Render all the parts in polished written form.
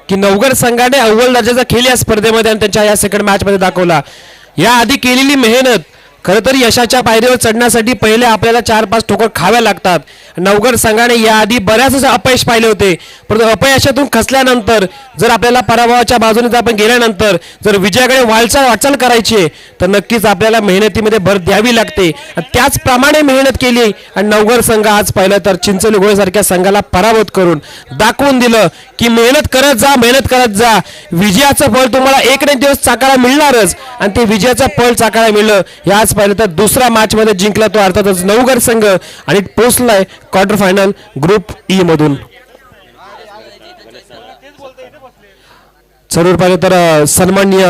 की नवगड संघाने अव्वल दर्जाचा खेळ या स्पर्धेमध्ये आणि त्यांच्या या सेकंड मॅच मध्ये दाखवला। या आधी केलेली मेहनत खरं तर यशाच्या पायरीवर चढण्यासाठी पहिले आपल्याला 4-5 ठोकर खाव्या लागतात। नवगड संघाने याआधी बऱ्याच अपयश पाहिले होते, परंतु अपयशातून खचल्यानंतर जर आपल्याला पराभवाच्या बाजूने जर आपण गेल्यानंतर जर विजयाकडे वाटचाल करायची आहे तर नक्कीच आपल्याला मेहनतीमध्ये भर द्यावी लागते। त्याचप्रमाणे मेहनत केली आणि नवगड संघ आज पाहिलं तर चिंचोली घोडेसारख्या संघाला पराभूत करून दाखवून दिलं की मेहनत करत जा, विजयाचं फळ तुम्हाला एक ना दिवस चाकायला मिळणारच आणि ते विजयाचं फळ चाकायला मिळलं। याच पाहिलं तर दुसरा मॅच मध्ये जिंकला तो अर्थातच नवगड संघ आणि पोहोचलाय क्वार्टर फायनल ग्रुप ई मधून। जरूर पाहिलं तर सन्माननीय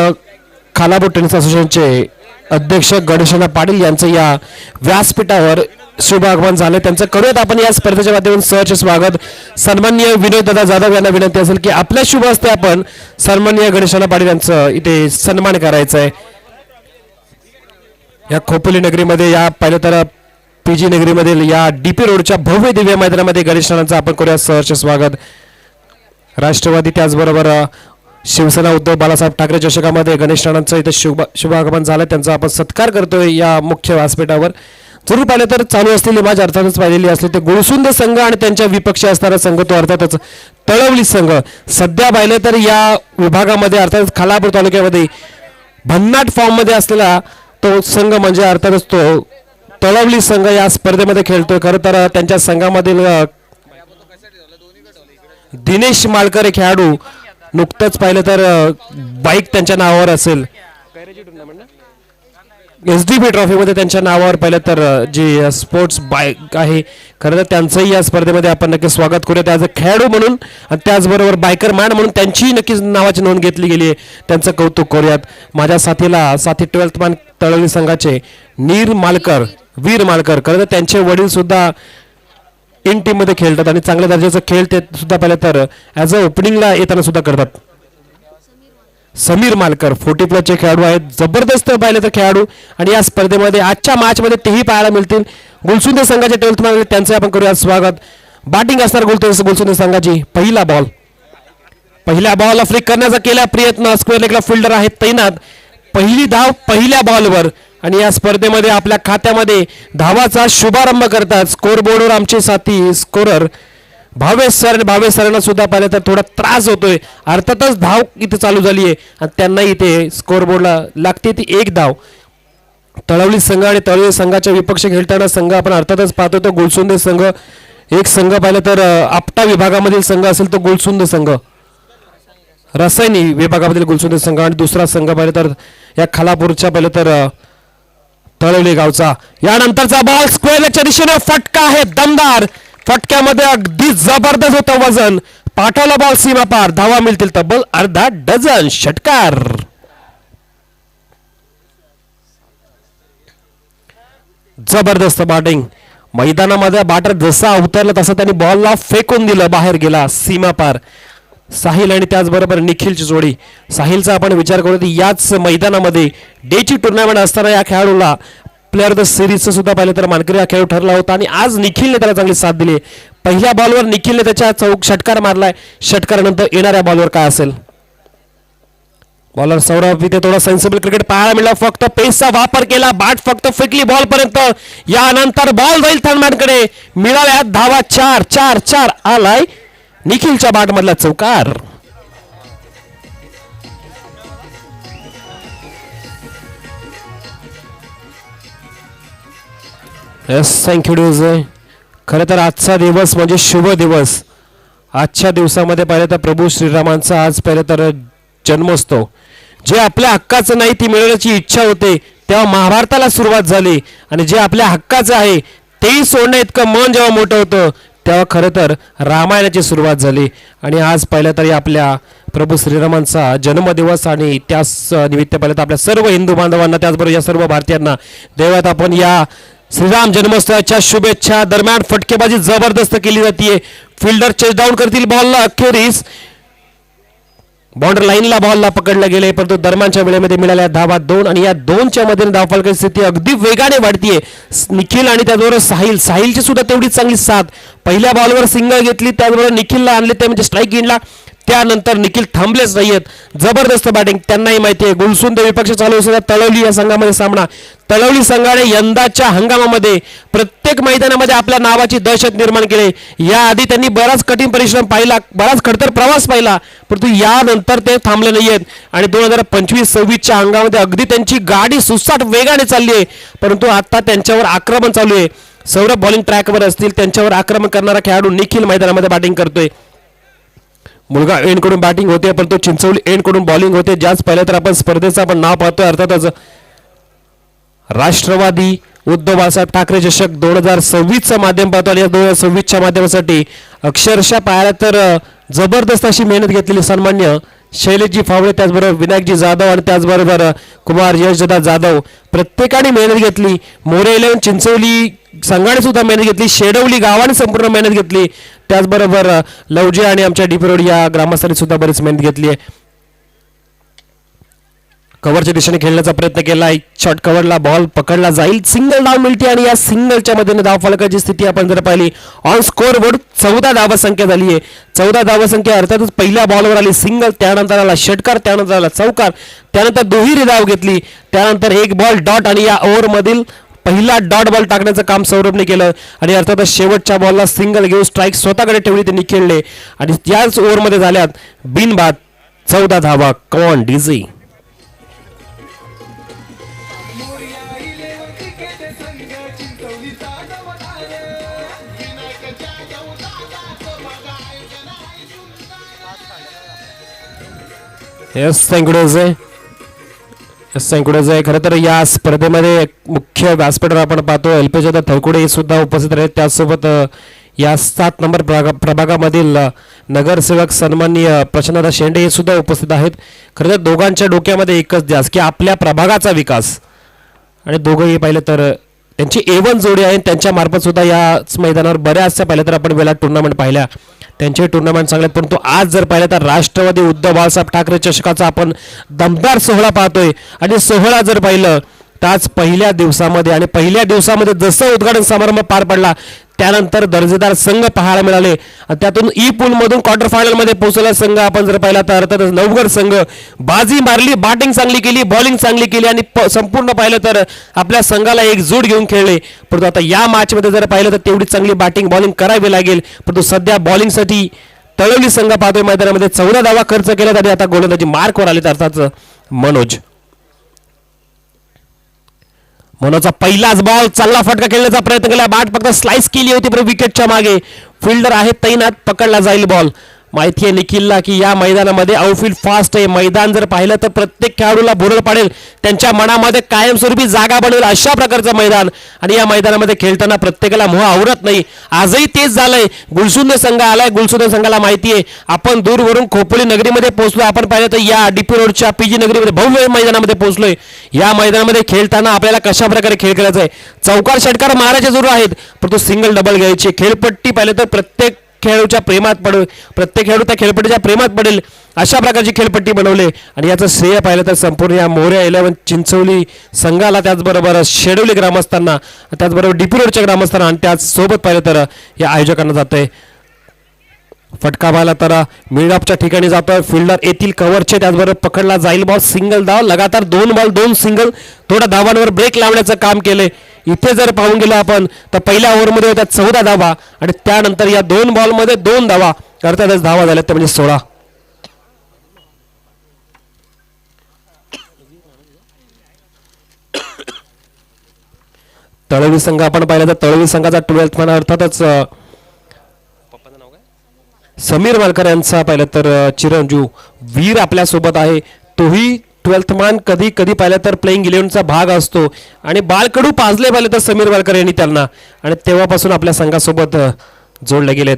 खालापूर टेनिस असोसिएशनचे अध्यक्ष गणेशना पाटील यांचं या व्यासपीठावर शुभ आगमन झालं। त्यांचं करूयात आपण या स्पर्धेच्या माध्यमातून सहर्ष स्वागत। सन्माननीय विनोद दादा जाधव यांना विनंती असेल की आपल्या शुभ हस्ते आपण सन्माननीय गणेशना पाटील यांचं इथे सन्मान करायचा आहे। या खोपोली नगरीमध्ये या पाहिलं तर पीजी नगरीमधील या डीपी रोडच्या भव्य दिव्य मैदानामध्ये गणेशनांचं आपण करूया सहर्ष स्वागत। राष्ट्रवादी त्याचबरोबर शिवसेना उद्धव बाळासाहेब ठाकरे चषकामध्ये गणेशनांचं इथे शुभ आगमन झालं, त्यांचा आपण सत्कार करतोय या मुख्य व्यासपीठावर। जरूर पाहिलं तर चालू असलेली मॅच अर्थातच पाहिलेली असली ते गुळसुंद संघ आणि त्यांच्या विपक्षी असणारा संघ तो अर्थातच तळवली संघ। सध्या पाहिलं तर या विभागामध्ये अर्थातच खालापूर तालुक्यामध्ये भन्नाट फॉर्म मध्ये असलेला तो संघ म्हणजे अर्थातच तो तळवली संघ या स्पर्धेमध्ये खेळतोय। खरं तर त्यांच्या संघामधील दिनेश मालकर हे खेळाडू नुकतंच पाहिलं तर बाईक त्यांच्या नावावर असेल एसडीबी ट्रॉफीमध्ये त्यांच्या नावावर पाहिलं तर जी स्पोर्ट्स बाईक आहे खरं तर त्यांचंही या स्पर्धेमध्ये आपण नक्की स्वागत करूया ॲज अ खेळाडू म्हणून आणि त्याचबरोबर बायकर मॅन म्हणून त्यांची नक्कीच नावाची नोंद घेतली गेली आहे, त्यांचं कौतुक करूयात। माझ्या साथी 12th मॅन तळवली संघाचे वीर मालकर खरं तर त्यांचे वडील सुद्धा इन टीम मध्ये खेळतात आणि चांगल्या दर्जाचा खेळ ते सुद्धा पाहिलं तर ॲज अ ओपनिंगला येताना सुद्धा करतात। समीर मालकर 40+ खेळाडू आहेत, जबरदस्त पाहिले तर खेळाडू आणि या स्पर्धेमध्ये आजच्या मॅच मध्ये तेही पाहायला मिळतील। गुलसुंदे संघाचे 12th मॅन त्यांचे आपण करूया स्वागत। बॅटिंग असणार गुलसुंदे संघाची पहिल्या बॉल फ्लिक करण्याचा केला प्रयत्न, स्क्वेअर लेगला फिल्डर आहेत तैनात, पहिली धाव पहिल्या बॉलवर आणि या स्पर्धेमध्ये आपल्या खात्यामध्ये धावाचा शुभारंभ करतात स्कोर बोर्डवर आमचे साथी स्कोरर भावेश सरांना सुद्धा पाहिलं तर थोडा त्रास होतोय। अर्थातच धाव इथे चालू झाली आहे आणि त्यांना इथे स्कोर बोर्डला लागते ती एक धाव। तळवली संघ आणि तळवली संघाच्या विपक्ष खेळताना संघ आपण अर्थातच पाहतो तो गुलसुंदे संघ, एक संघ पाहिलं तर आपटा विभागामधील संघ असेल तो गुलसुंद संघ, रसायनी विभागामधील गुलसुंदे संघ आणि दुसरा संघ पाहिलं तर या खालापूरच्या पाहिलं तर तळवली गावचा। यानंतरचा बॉल स्क्वेअर लेगच्या दिशेने फटका आहे दमदार, फटक्यामध्ये अगदी जबरदस्त होतं वजन, पाठवला बॉल सीमा पार, धावा मिळतील तब्बल अर्धा डझन, षटकार। जबरदस्त बॅटिंग, मैदानामध्ये बॅटर जसा अवतरला तसा त्यांनी बॉलला फेकून दिलं, बाहेर गेला सीमा पार। साहिल आणि त्याचबरोबर निखिलची जोडी, साहिलचा आपण विचार करू की याच मैदानामध्ये डेची टुर्नामेंट असताना या खेळाडूला प्लेअर ऑफ द सिरीजचं सुद्धा पाहिलं तर मानकरी हा खेळ ठरला होता आणि आज निखिलने त्याला चांगली साथ दिली। पहिल्या बॉलवर निखिलने त्याच्या षटकार मारलाय, षटकारानंतर येणाऱ्या बॉलवर काय असेल? बॉलर सौरभ इथे थोडा सेन्सिबल क्रिकेट पाहायला मिळाला, फक्त पेसचा वापर केला, बॅट फक्त फेकली बॉल पर्यंत। यानंतर बॉल जाईल थर्डमॅनकडे, मिळाल्या धावा 4 आलाय निखिलच्या बॅट मधला चौकार। येस थँक्यू ड्यूज। खरं तर आजचा दिवस म्हणजे शुभ दिवस। आजच्या दिवसामध्ये पाहिलं तर प्रभू श्रीरामांचा आज पाहिलं तर जन्मोत्सव, जे आपल्या हक्काचं नाही ती मिळवण्याची इच्छा होते तेव्हा महाभारताला सुरुवात झाली आणि जे आपल्या हक्काचं आहे तेही सोडणं इतकं मन जेव्हा मोठं होतं तेव्हा खरं तर रामायणाची सुरुवात झाली आणि आज पाहिलं तरी आपल्या प्रभू श्रीरामांचा जन्मदिवस आणि त्याच निमित्त पाहिलं तर आपल्या सर्व हिंदू बांधवांना त्याचबरोबर या सर्व भारतीयांना देवात आपण या श्रीराम जन्मोत्सवाच्या शुभेच्छा। दरम्यान फटकेबाजी जबरदस्त केली जाते, फिल्डर चेस डाऊन करतील बॉलला, अखेरीस बॉर्डर लाईनला बॉलला पकडला गेले, परंतु दरम्यानच्या वेळेमध्ये मिळाल्या धावा 2 आणि या 2च्या मध्ये धावफलकाची स्थिती अगदी वेगाने वाढतीये। निखिल आणि त्याचबरोबर साहिलची सुद्धा तेवढीच चांगली साथ, पहिल्या बॉलवर सिंगल घेतली, त्याचबरोबर निखिलला आणले ते म्हणजे स्ट्राईक घेतला, त्यानंतर निखिल थांबलेच नाहीयेत. जबरदस्त बॅटिंग, त्यांनाही माहिती आहे गुलसुंद विपक्ष चालू असताना तळवली या संघामध्ये सामना. तळवली संघाने यंदाच्या हंगामामध्ये प्रत्येक मैदानामध्ये आपल्या नावाची दहशत निर्माण केली. याआधी त्यांनी बराच कठीण परिश्रम पाहिला, बराच खडतर प्रवास पाहिला, परंतु यानंतर ते थांबले नाहीयेत आणि 2025-26च्या हंगामामध्ये अगदी त्यांची गाडी सुसाट वेगाने चालली आहे. परंतु आता त्यांच्यावर आक्रमण चालू आहे. सौरभ बॉलिंग ट्रॅकवर असतील, त्यांच्यावर आक्रमण करणारा खेळाडू निखिल मैदानामध्ये बॅटिंग करतोय. मुलगा एंड कडून बॅटिंग होते, परंतु चिंचवली एंड कडून बॉलिंग होते. ज्याच पाहिलं तर आपण स्पर्धेचं आपण नाव पाहतोय, अर्थातच राष्ट्रवादी उद्धव बाळासाहेब ठाकरे चषक 2026चं माध्यम पाहतो. आणि या 2026च्या माध्यमासाठी अक्षरशः पाहायला तर जबरदस्त अशी मेहनत घेतलेली सन्मान्य शैलेशजी फावळे, त्याचबरोबर विनायकजी जाधव आणि त्याचबरोबर कुमार यशदादा जाधव, प्रत्येकाने मेहनत घेतली. मोरे 11 चिंचवली संघाने सुद्धा मेहनत घेतली, शेडवली गावाने संपूर्ण मेहनत घेतली, त्याचबरोबर लवजे आणि आमच्या डिपरोड या ग्रामस्थांनी सुद्धा बरीच मेहनत घेतली आहे. कव्हरच्या दिशेने खेळण्याचा प्रयत्न केला, शॉर्ट कव्हरला बॉल पकडला जाईल, सिंगल धाव मिळते आणि या सिंगलच्या मध्येने धाव फलकाची स्थिती आपण जर पाहिली ऑन स्कोर बोर्ड 14 धावसंख्या झाली आहे. 14 धावसंख्या अर्थातच पहिल्या बॉलवर आली सिंगल, त्यानंतर आला षटकार, त्यानंतर आला चौकार, त्यानंतर दुहेरी धाव घेतली, त्यानंतर एक बॉल डॉट आणि या ओव्हरमधील पहिला डॉट बॉल टाकण्याचं काम सौरभने केलं आणि अर्थातच शेवटच्या बॉलला सिंगल घेऊन स्ट्राईक स्वतःकडे ठेवली, त्यांनी खेळले आणि त्याच ओव्हरमध्ये झाल्यात बिनबाद 14 धावा. कॉन डीझी खरं तर या स्पर्धेमध्ये मुख्य व्यासपीठावर आपण पाहतो अल्पेशदा थरकुडे हे सुद्धा उपस्थित आहेत. त्याचसोबत या 7 नंबर प्रभागामधील नगरसेवक सन्माननीय प्रसन्नदा शेंडे हे सुद्धा उपस्थित आहेत. खरं तर दोघांच्या डोक्यामध्ये एकच ध्यास की आपल्या प्रभागाचा विकास, आणि दोघंही पाहिलं तर त्यांची A1 जोडी आहे. त्यांच्या मार्फत सुद्धा याच मैदानावर बऱ्याचशा पाहिलं तर आपण वेळा टुर्नामेंट पाहिल्या, त्यांचे टुर्नामेंट चांगले. परंतु आज जर पाहिलं तर राष्ट्रवादी उद्धव बाळासाहेब ठाकरे चषकाचा आपण दमदार सोहळा पाहतोय आणि सोहळा जर पाहिलं तर आज पहिल्या दिवसामध्ये आणि पहिल्या दिवसामध्ये जसं उद्घाटन समारंभ पार पडला त्यानंतर दर्जेदार संघ पाहायला मिळाले आणि त्यातून ई पूल मधून क्वार्टर फायनल मध्ये पोहोचलेला संघ आपण जर पाहिला तर अर्थातच नवगड संघ बाजी मारली, बॅटिंग चांगली केली, बॉलिंग चांगली केली आणि संपूर्ण पाहिलं तर आपल्या संघाला एकजूट घेऊन खेळले. परंतु आता या मॅच मध्ये जर पाहिलं तर तेवढी चांगली बॅटिंग बॉलिंग करावी लागेल. परंतु सध्या बॉलिंगसाठी तळवली संघ पाहतोय मैदानामध्ये 14 धावा खर्च केल्यात आणि आता गोलंदाजी मार्कवर आलेत अर्थात मनोजचा पहिलाच बॉल, चांगला फटका खेळण्याचा प्रयत्न केला, बॅट फक्त स्लाइस केली होती पण विकेटच्या मागे फिल्डर आहे तैनात, पकडला जाईल बॉल. माहिती आहे निखिलला की या मैदानामध्ये आउटफील्ड फास्ट आहे. मैदान जर पाहिलं तर प्रत्येक खेळाडूला भुरळ पाडेल, त्यांच्या मनामध्ये कायमस्वरूपी जागा बनेल अशा प्रकारचं मैदान आणि या मैदानामध्ये खेळताना प्रत्येकाला मोह आवरत नाही. आजही तेच झालंय. गुलसुंद संघ आलाय, गुलसुंद संघाला माहिती आहे आपण दूरवरून खोपोली नगरीमध्ये पोहोचलो. आपण पाहिलं तर या डीपी रोडच्या PG नगरीमध्ये भव्य मैदानामध्ये पोहोचलोय. या मैदानामध्ये खेळताना आपल्याला कशा प्रकारे खेळ करायचा आहे, चौकार षटकार मारायचे जरूर आहेत परंतु सिंगल डबल घ्यायची. खेळपट्टी पाहिलं तर प्रत्येक खेळाडूच्या प्रेमात पडेल, प्रत्येक खेळाडू त्या खेळपट्टीच्या प्रेमात पडेल अशा प्रकारची खेळपट्टी बनवली आणि याचं श्रेय पाहिलं तर संपूर्ण या मोऱ्या 11 चिंचवली संघाला, त्याचबरोबर शेडवली ग्रामस्थांना, त्याचबरोबर डीपी रोडच्या ग्रामस्थांना आणि त्याचसोबत पाहिलं तर या आयोजकांना जातंय. फटका पाहिला तर मिडऑफच्या ठिकाणी जातोय, फिल्डर येथील कव्हरचे, त्याचबरोबर पकडला जाईल बॉल, सिंगल धाव, लगातार 2 बॉल 2 सिंगल, थोड्या धावांवर ब्रेक लावण्याचं काम केलंय. इथे जर पाहून गेलो आपण तर पहिल्या ओव्हरमध्ये होत्या 14 धावा आणि त्यानंतर या 2 बॉलमध्ये 2 धावा, अर्थातच धावा झाल्या त्या म्हणजे 16. तळवी संघ आपण पाहिलं तर तळवी संघाचा 12th मॅन अर्थातच समीर मालकर यांचा पाहिलं तर चिरंजीव वीर आपल्यासोबत आहे. तोही 12th मॅन कधी कधी पाहिलं तर प्लेइंग 11चा भाग असतो आणि बालकडू पाजले पाहिले तर समीर मालकर यांनी त्यांना आणि तेव्हापासून आपल्या संघासोबत जोडले गेलेत.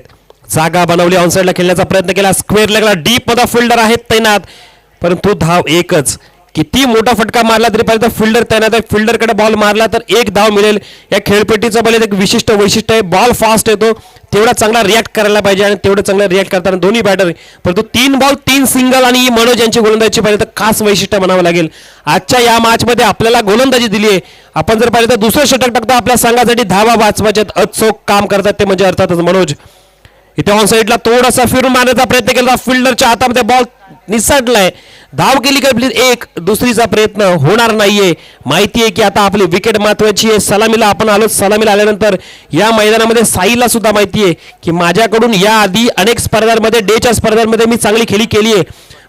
जागा बनवली, ऑनसाइडला खेळण्याचा प्रयत्न केला, स्क्वेअर लेगला डीप मध्ये फिल्डर आहेत तैनात परंतु धाव एकच. किती मोठा फटका मारला तरी पाहिजे फिल्डर तैनात आहे. फिल्डरकडे बॉल मारला तर 1 धाव मिळेल. या खेळपट्टीचं बॉल एक विशिष्ट वैशिष्ट्य आहे, बॉल फास्ट येतो, तेवढा चांगला रिॲक्ट करायला पाहिजे आणि तेवढं चांगलं रिॲक्ट करताना दोन्ही बॅटर, परंतु 3 बॉल 3 सिंगल आणि मनोज यांची गोलंदाजी पाहिजे तर खास वैशिष्ट्य म्हणावं लागेल. आजच्या या मॅचमध्ये आपल्याला गोलंदाजी दिली आहे. आपण जर पाहिलं तर दुसरं षटक टाकतो आपल्या संघासाठी धावा वाचवायचे अचूक काम करतात ते म्हणजे अर्थातच मनोज. इथे ऑन साईडला थोडासा फिरून मारण्याचा प्रयत्न केला, फिल्डरच्या हातामध्ये बॉल निसटलाय. धाव केली का प्लीज एक, दुसरीचा प्रयत्न होणार नाहीये. माहिती आहे की आता आपली विकेट महत्वाची आहे. सलामीला आपण आलो. सलामीला आल्यानंतर या मैदानामध्ये साईला सुद्धा माहिती आहे की माझ्याकडून या आधी अनेक स्पर्धांमध्ये डेच्या स्पर्धांमध्ये मी चांगली खेळी केली आहे.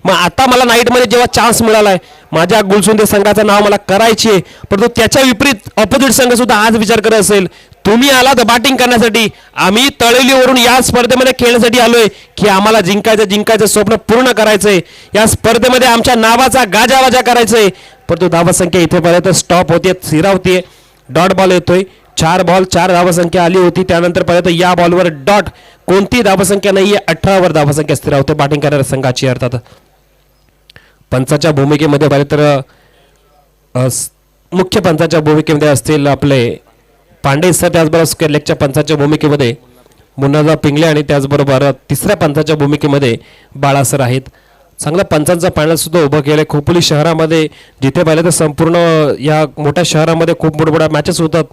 मग आता मला नाईटमध्ये जेव्हा चान्स मिळालाय माझ्या गुलसुंदे संघाचं नाव मला करायची आहे, परंतु त्याच्या विपरीत ऑपोजिट संघ सुद्धा आज विचार करत असेल तुम्ही आलात बॅटिंग करण्यासाठी, आम्ही तळेलीवरून या स्पर्धेमध्ये खेळण्यासाठी आलोय की आम्हाला जिंकायचं स्वप्न पूर्ण करायचंय. या स्पर्धेमध्ये आमच्या नावाचा गाजावाजा करायचंय. परंतु धावसंख्या इथेपर्यंत स्टॉप होते, स्थिरावते. डॉट बॉल येतोय. 4 बॉल 4 धावसंख्या आली होती. त्यानंतर परत या बॉलवर डॉट, कोणती धावसंख्या नाहीये. 18 वर धावसंख्या स्थिरावते बाटिंग करणाऱ्या संघाची. अर्थात पंचाच्या भूमिकेमध्ये पाहिलं तर मुख्य पंचाच्या भूमिकेमध्ये असतील आपले पांडे सर, त्याचबरोबर स्क्वेअर लेगच्या पंचाच्या भूमिकेमध्ये मुन्नादा पिंगले आणि त्याचबरोबर तिसऱ्या पंचाच्या भूमिकेमध्ये बाळासर आहेत. चांगल्या पंचांचा पॅनल सुद्धा उभं केलं खोपोली शहरामध्ये. जिथे पाहिलं तर संपूर्ण या मोठ्या शहरामध्ये खूप मोठमोठ्या मॅचेस होतात.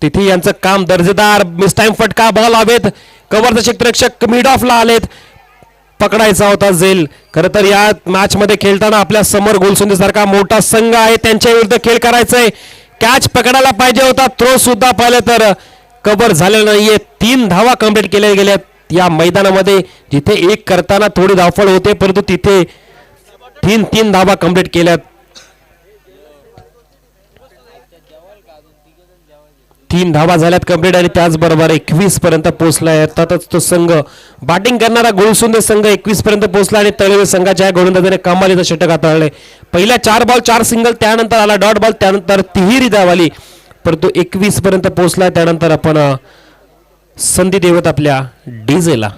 तिथे यांचं काम दर्जेदार. मिस टाइम फटका, बॉल हवेत, कव्हरचा क्षेत्ररक्षक मिड ऑफला आलेत, पकडायचा होता झेल. खरं तर या मॅच मध्ये खेळताना आपल्या समोर गोलसुंदे सारखा मोठा संघ आहे, त्यांच्या विरुद्ध खेळ करायचंय. कॅच पकडायला पाहिजे होता, थ्रो सुद्धा पाहिलं तर कव्हर झालेलं नाहीये. 3 धावा कंप्लीट केल्या गेल्यात या मैदानामध्ये. जिथे एक करताना थोडी धावफळ होते, परंतु तिथे 3 धावा कंप्लीट केल्यात. 3 धावा झाल्यात कंप्लीट आणि त्याचबरोबर 21 पर्यंत पोहोचलाय. अर्थातच तो संघ बॅटिंग करणारा गोलसुंदे संघ 21 पर्यंत पोहोचला आणि तळेवे संघाच्या गोलंदाजाने कमालीचं षटक हाताळले. पहिल्या 4 बॉल 4 सिंगल, त्यानंतर आला डॉट बॉल, त्यानंतर तिहेरी धाव आली, परंतु 21 पर्यंत पोहोचला. त्यानंतर आपण संधी देवत आपल्या डीजेला.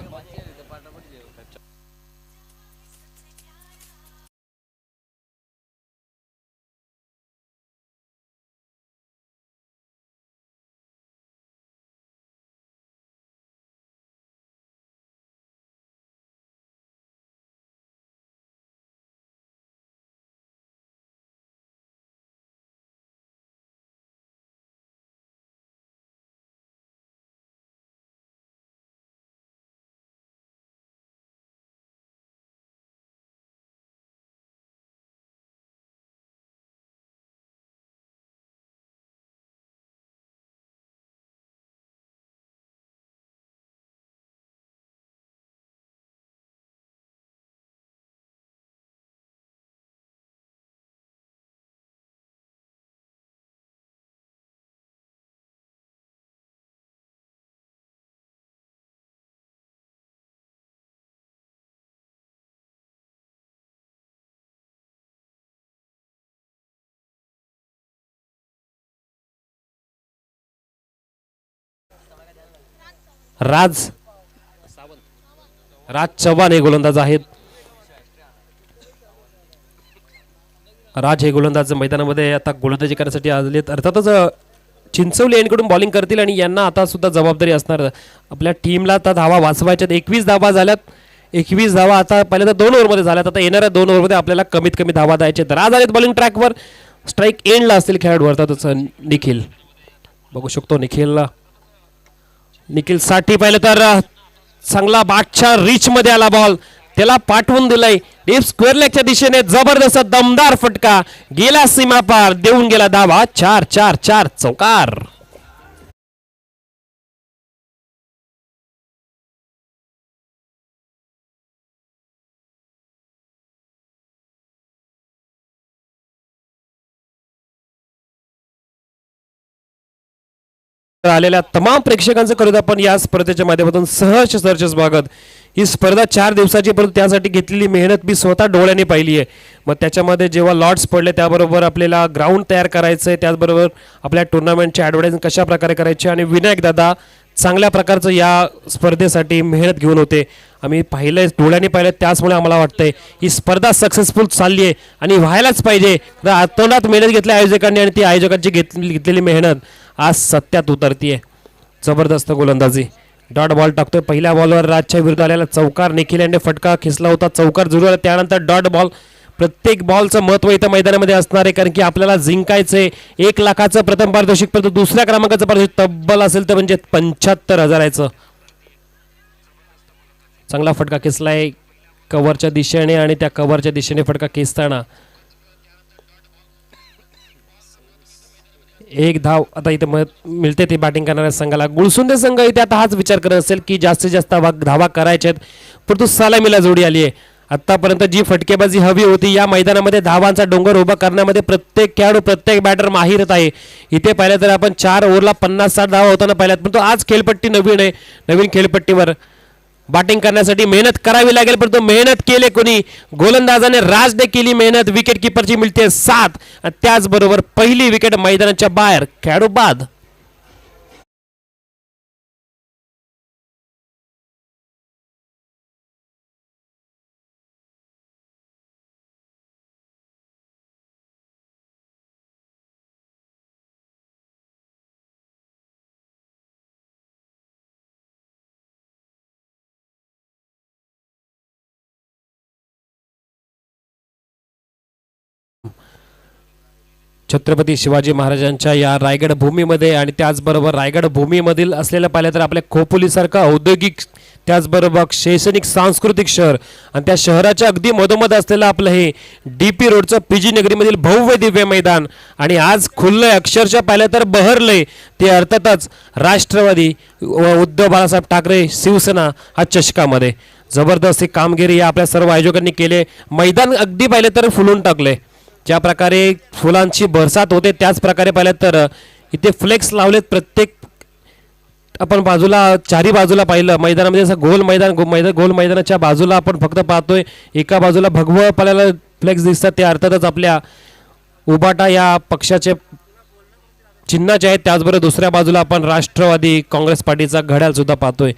राज चव्हाण हे गोलंदाज आहेत. राज हे गोलंदाज मैदानामध्ये आता गोलंदाजी करण्यासाठी आलेत. अर्थातच चिंचवली यांकडून बॉलिंग करतील आणि यांना आता सुद्धा जबाबदारी असणार. आपल्या टीमला आता धावा वाचवायच्यात. 21 धावा झाल्यात. 21 धावा आता पहिल्या तर 2 ओव्हरमध्ये झाल्यात. आता येणाऱ्या 2 ओव्हरमध्ये आपल्याला कमीत कमी धावा द्यायचे. राज आलेत बॉलिंग ट्रॅकवर. स्ट्राईक एंडला असतील खेळाडू. अर्थातच निखिल बघू शकतो. निखिल साठी पाहिलं तर चांगला बादशाह रीच मध्ये आला बॉल, त्याला पाठवून दिलाय डीप स्क्वेअर लेगच्या दिशेने. जबरदस्त दमदार फटका गेला सीमा पार, देऊन गेला धावा. 4 चौकार. आलेल्या तमाम प्रेक्षकांचं करूत आपण या स्पर्धेच्या माध्यमातून सहर्ष स्वागत. ही स्पर्धा 4 दिवसाची, परंतु त्यासाठी घेतलेली मेहनत मी स्वतः डोळ्याने पाहिली आहे. मग त्याच्यामध्ये जेव्हा लॉट्स पडले त्याबरोबर आपल्याला ग्राउंड तयार करायचं आहे, त्याचबरोबर आपल्या टुर्नामेंटची ॲडव्हर्टायझिंग कशा प्रकारे करायची, आणि विनायक दादा चांगल्या प्रकारचं या स्पर्धेसाठी मेहनत घेऊन होते. आम्ही पाहिलं, डोळ्याने पाहिलं, त्याचमुळे आम्हाला वाटतंय ही स्पर्धा सक्सेसफुल चालली आहे आणि व्हायलाच पाहिजे. आतोनात मेहनत घेतली आयोजकांनी आणि ती आयोजकांची घेतलेली मेहनत आज सत्यात उतरतीये. जबरदस्त गोलंदाजी. डॉट बॉल टाकतोय. पहिल्या बॉलवर राजच्या विरुद्ध आलेला चौकार. निखिल यांनी फटका खेचला होता, चौकार जरूर आला. त्यानंतर डॉट बॉल. प्रत्येक बॉलचं महत्व इथं मैदानामध्ये असणार आहे, कारण की आपल्याला जिंकायचंय. 1 लाखाचं प्रथम पारितोषिक, परंतु दुसऱ्या क्रमांकाचं पारितोषिक तब्बल असेल तर म्हणजे 75,000. चांगला फटका खेचलाय कव्हरच्या दिशेने आणि त्या कव्हरच्या दिशेने फटका खेचताना एक धाव आता इथे मिळते ती बॅटिंग करणाऱ्या संघाला. गुळसुंदे संघ इथे आता हाच विचार करत असेल की जास्तीत जास्त धावा करायच्या आहेत, परंतु सलामीला जोडी आली आहे. आतापर्यंत जी फटकेबाजी हवी होती या मैदानामध्ये धावांचा डोंगर उभा करण्यामध्ये प्रत्येक खेळाडू प्रत्येक बॅटर माहीर आहे. इथे पाहिलं तर आपण 4 ओव्हरला 50-60 धावा होताना पाहिल्यात, परंतु आज खेळपट्टी नवीन आहे. नवीन खेळपट्टीवर बॅटिंग करण्यासाठी मेहनत करावी लागेल, परंतु मेहनत केली कोणी, गोलंदाजाने राजने केली मेहनत. विकेट किपरची मिळते 7 आणि त्याचबरोबर पहिली विकेट मैदानाच्या बाहेर खेळाडू बाद. छत्रपती शिवाजी महाराजांच्या या रायगड भूमीमध्ये आणि त्याचबरोबर रायगड भूमीमधील असलेलं पाहिलं तर आपल्या खोपोलीसारखं औद्योगिक त्याचबरोबर शैक्षणिक सांस्कृतिक शहर आणि त्या शहराच्या अगदी मधोमध असलेलं आपलं हे DP रोडचं PG नगरीमधील भव्य दिव्य मैदान आणि आज खुललंय, अक्षरशः पाहिलं तर बहरलंय ते अर्थातच राष्ट्रवादी उद्धव बाळासाहेब ठाकरे शिवसेना हा चषकामध्ये. जबरदस्त कामगिरी या आपल्या सर्व आयोजकांनी केले. मैदान अगदी पाहिलं तर फुलून टाकले. ज्या प्रकारे फुलांची बरसात होते त्याच प्रकारे पाहिलं तर इथे फ्लेक्स लावलेत प्रत्येक आपण बाजूला चारी बाजूला पाहिलं मैदानामध्ये असं गोल मैदानाच्या बाजूला आपण फक्त पाहतोय एका बाजूला भगवं आपल्याला फ्लेक्स दिसतात ते अर्थातच आपल्या उबाटा या पक्षाचे चिन्हाचे आहेत. त्याचबरोबर दुसऱ्या बाजूला आपण राष्ट्रवादी काँग्रेस पार्टीचा घड्याळ सुद्धा पाहतोय.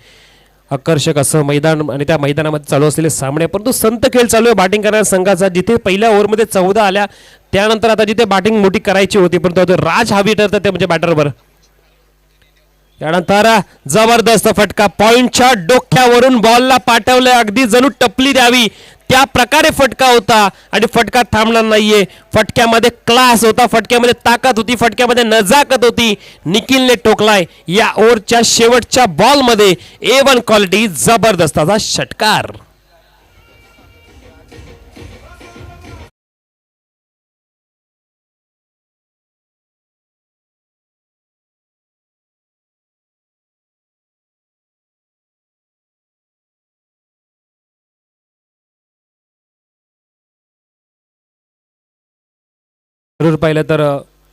आकर्षक असं मैदान आणि त्या मैदानामध्ये चालू असलेले सामने, परंतु संत खेळ चालू आहे बॅटिंग करणाऱ्या संघाचा. जिथे पहिल्या ओव्हरमध्ये 14 आल्या त्यानंतर आता जिथे बॅटिंग मोठी करायची होती परंतु राज हावी ठरतं ते म्हणजे बॅटरवर. त्यानंतर जबरदस्त फटका पॉइंटच्या डोक्यावरून बॉलला पाठवलं, अगदी जणू टपली द्यावी त्या प्रकारे फटका होता आणि फटका थांबणार नाहीये. फटक्यामध्ये क्लास होता, फटक्यामध्ये ताकद होती, फटक्यामध्ये नजाकत होती. निखिलने टोकलाय या ओव्हरच्या शेवटच्या बॉलमध्ये A1 क्वालिटी जबरदस्त असा षटकार. जरूर पाहिलं तर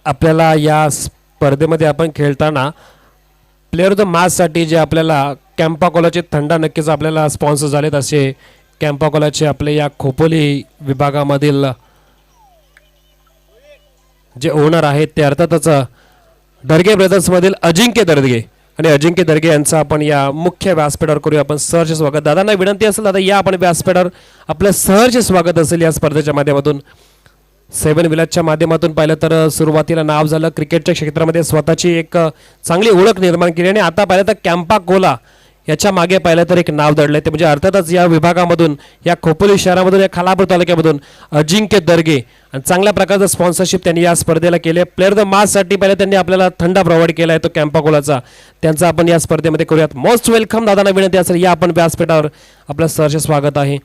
आपल्याला या स्पर्धेमध्ये आपण खेळताना प्लेअर ऑफ द मॅचसाठी जे आपल्याला कॅम्पाकोलाचे थंडा नक्कीच आपल्याला स्पॉन्सर झालेत. असे कॅम्पाकोलाचे आपले या खोपोली विभागामधील जे ओनर आहेत ते अर्थातच दर्गे ब्रदर्समधील अजिंक्य दर्गे आणि अजिंक्य दर्गे यांचं आपण या मुख्य व्यासपीठावर करूया आपण सहर्ष स्वागत. दादांना विनंती असेल दादा या आपण व्यासपीठावर आपलं सहर्ष स्वागत असेल या स्पर्धेच्या माध्यमातून. 7 विलासच्या माध्यमातून पाहिलं तर सुरुवातीला नाव झालं क्रिकेटच्या क्षेत्रामध्ये स्वतःची एक चांगली ओळख निर्माण केली आणि आता पाहिलं तर कॅम्पाकोला याच्या मागे पाहिलं तर एक नाव दडलंय ते म्हणजे अर्थातच या विभागामधून या खोपोली शहरामधून या खालापूर तालुक्यामधून अजिंक्य दर्गे आणि चांगल्या प्रकारचं स्पॉन्सरशिप त्यांनी या स्पर्धेला केले. प्लेअर ऑफ द मॅचसाठी पहिलं त्यांनी आपल्याला थंडा प्रोव्हाइड केला आहे तो कॅम्पाकोलाचा, त्यांचा आपण या स्पर्धेमध्ये करूयात. मोस्ट वेलकम दादांना विनंती असेल या आपण व्यासपीठावर आपलं सहर्ष स्वागत आहे.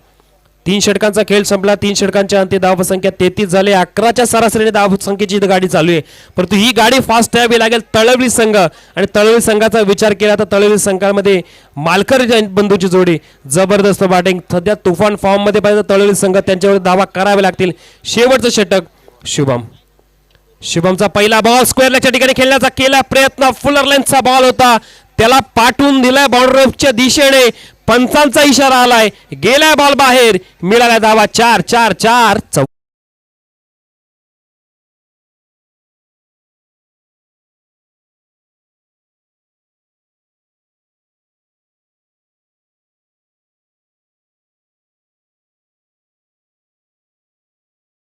3 षटकांचा खेळ संपला. 3 षटकांच्या अंती धावसंख्या 33 झाले. 11च्या सरासरीने धावसंख्येची गाडी चालू आहे, परंतु ही गाडी फास्ट यावी लागेल. तळवली संघ आणि तळवली संघाचा विचार केला तर तळवली संघामध्ये मालकर बंधूची जोडी जबरदस्त बॅटिंग सध्या तुफान फॉर्म मध्ये पाहिजे. तळवली संघ त्यांच्यावर धावा करावे लागतील. शेवटचं षटक शुभमचा पहिला बॉल स्क्वेअर लेगच्या ठिकाणी खेळण्याचा केला प्रयत्न. फुलर लेन्थचा बॉल होता, त्याला पाठवून दिलाय बाउंड्रीच्या दिशेने. पंचांचा इशारा आलाय, गेलाय बॉल बाहेर, मिळाला धावा 4-4-4.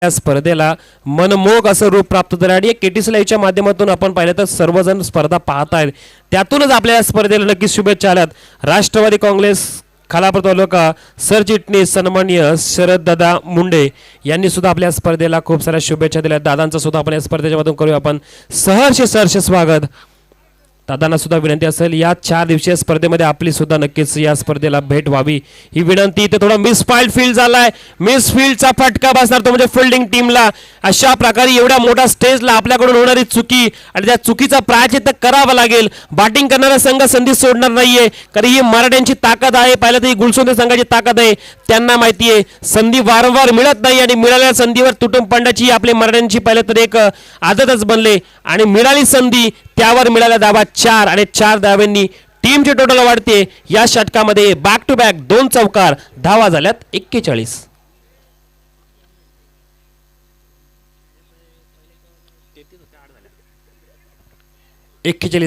या स्पर्धेला मनमोहक असं रूप प्राप्त झालं आणि KTC लाईव्हच्या माध्यमातून आपण पाहिलं तर सर्वजण स्पर्धा पाहत आहेत, त्यातूनच आपल्या स्पर्धेला नक्कीच शुभेच्छा आल्यात. राष्ट्रवादी काँग्रेस खालापूर तालुका सरचिटणीस सन्माननीय शरददादा मुंडे यांनी सुद्धा आपल्या स्पर्धेला खूप साऱ्या शुभेच्छा दिल्या. दादांचं सुद्धा आपण या स्पर्धेच्या मधून करूया आपण सहर्ष स्वागत. दादांना सुद्धा विनंती असेल या 4 दिवसीय स्पर्धेमध्ये आपली सुद्धा नक्कीच या स्पर्धेला भेट व्हावी ही विनंती. इथे थोडा मिसफाईल्ड फील्ड झालाय, मिसफील्डचा फटका बसणार तो म्हणजे फिल्डिंग टीमला. अशा प्रकारे एवढ्या मोठ्या स्टेजला आपल्याकडून होणारी चुकी आणि त्या चुकीचा प्रायश्चित्त करावं लागेल. बॅटिंग करणारा संघ संधी सोडणार नाहीये कारण ही मराठ्यांची ताकद आहे. पाहिलं तर ही गुलसोंदे संघाची ताकद आहे. त्यांना माहिती आहे संधी वारंवार मिळत नाही आणि मिळालेल्या संधीवर तुटून पडण्याची आपली मराठ्यांची पाहिलं तर एक आदतच बनले आणि मिळाली संधी त्यावर मिळाला धावा 4 आणि 4 धावांनी टीमची टोटल वाढते. या षटकामध्ये बॅक टू बॅक 2 चौकार, धावा झाल्यात 41.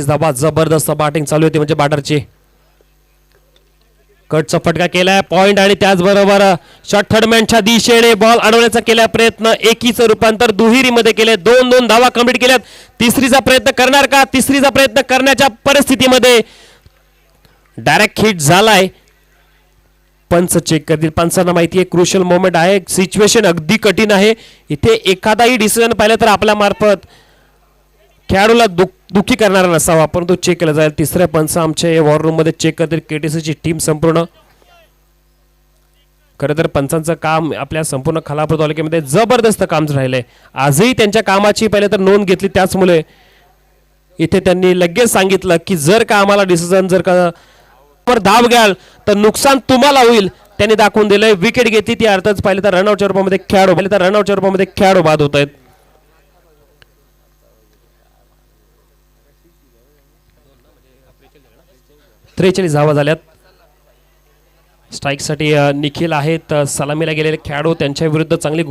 धावा. जबरदस्त बॅटिंग चालू होती म्हणजे बॅटरची. कटचा फटका केलाय पॉइंट आणि त्याचबरोबर शॉट थर्डमॅनच्या दिशेने बॉल अडवण्याचा केला प्रयत्न. एकीचं रूपांतर दुहेरीमध्ये केले. 2-2 धावा कंप्लीट केल्यात. तिसरीचा प्रयत्न करणार का? तिसरीचा प्रयत्न करण्याच्या परिस्थितीमध्ये डायरेक्ट हिट झालाय. पंच चेक करतील. पंचांना माहिती आहे क्रुशियल मोमेंट आहे, सिच्युएशन अगदी कठीण आहे. इथे एखादाही डिसिजन पाहिलं तर आपल्या मार्फत खेळाडूला दुःखी करणारा नसावा परंतु चेक केला जाईल. तिसऱ्या पंच आमच्या वॉर रूम मध्ये चेक करतील केटीसीची टीम संपूर्ण. खरं तर पंचांचं काम आपल्या संपूर्ण खालापूर तालुक्यामध्ये जबरदस्त काम राहिलंय. आजही त्यांच्या कामाची पहिले तर नोंद घेतली. त्याचमुळे इथे त्यांनी लगेच सांगितलं की जर का आम्हाला डिसिजन जर का धाव घ्याल तर नुकसान तुम्हाला होईल. त्यांनी दाखवून दिलंय. विकेट घेतली ती अर्थातच पाहिलं तर रनआउटच्या रूपामध्ये खेळाडू बाद होत आहेत. धावा झाल्यात. स्ट्राईकसाठी निखिल आहेत सलामीला गेलेले खेळाडू त्यांच्या विरुद्ध चांगली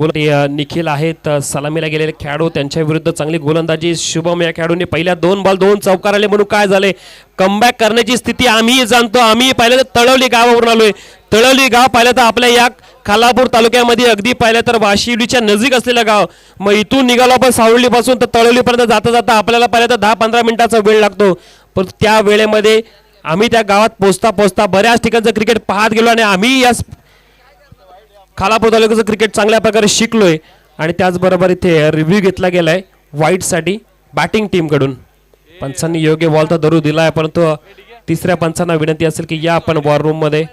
चांगली गोलंदाजी. शुभम या खेळाडूंनी पहिल्या 2 बॉल 2 चौकार आले म्हणून काय झाले कमबॅक करण्याची स्थिती आम्ही जाणतो. आम्ही पाहिलं तर तळवली गावावरून आलोय. तळवली गाव पाहिलं तर आपल्या या खालापूर तालुक्यामध्ये अगदी पाहिलं तर वाशिवलीच्या नजीक असलेलं गाव. मग इथून निघालो आपण सावळीपासून तर तळवलीपर्यंत जाता जाता आपल्याला पाहिलं तर 10-15 मिनिटाचा वेळ लागतो. पण त्या वेळेमध्ये आम्ही त्या गावात पोचता बऱ्याच ठिकाणचं क्रिकेट पाहत गेलो आणि आम्ही या खालापूर तालुक्याचं क्रिकेट चांगल्या प्रकारे शिकलोय. आणि त्याचबरोबर इथे रिव्ह्यू घेतला गेलाय वाईटसाठी बॅटिंग टीम कडून. पंचांनी योग्य बॉल तर धरू दिलाय परंतु तिसऱ्या पंचांना विनंती असेल की या आपण वॉर रूम मध्ये.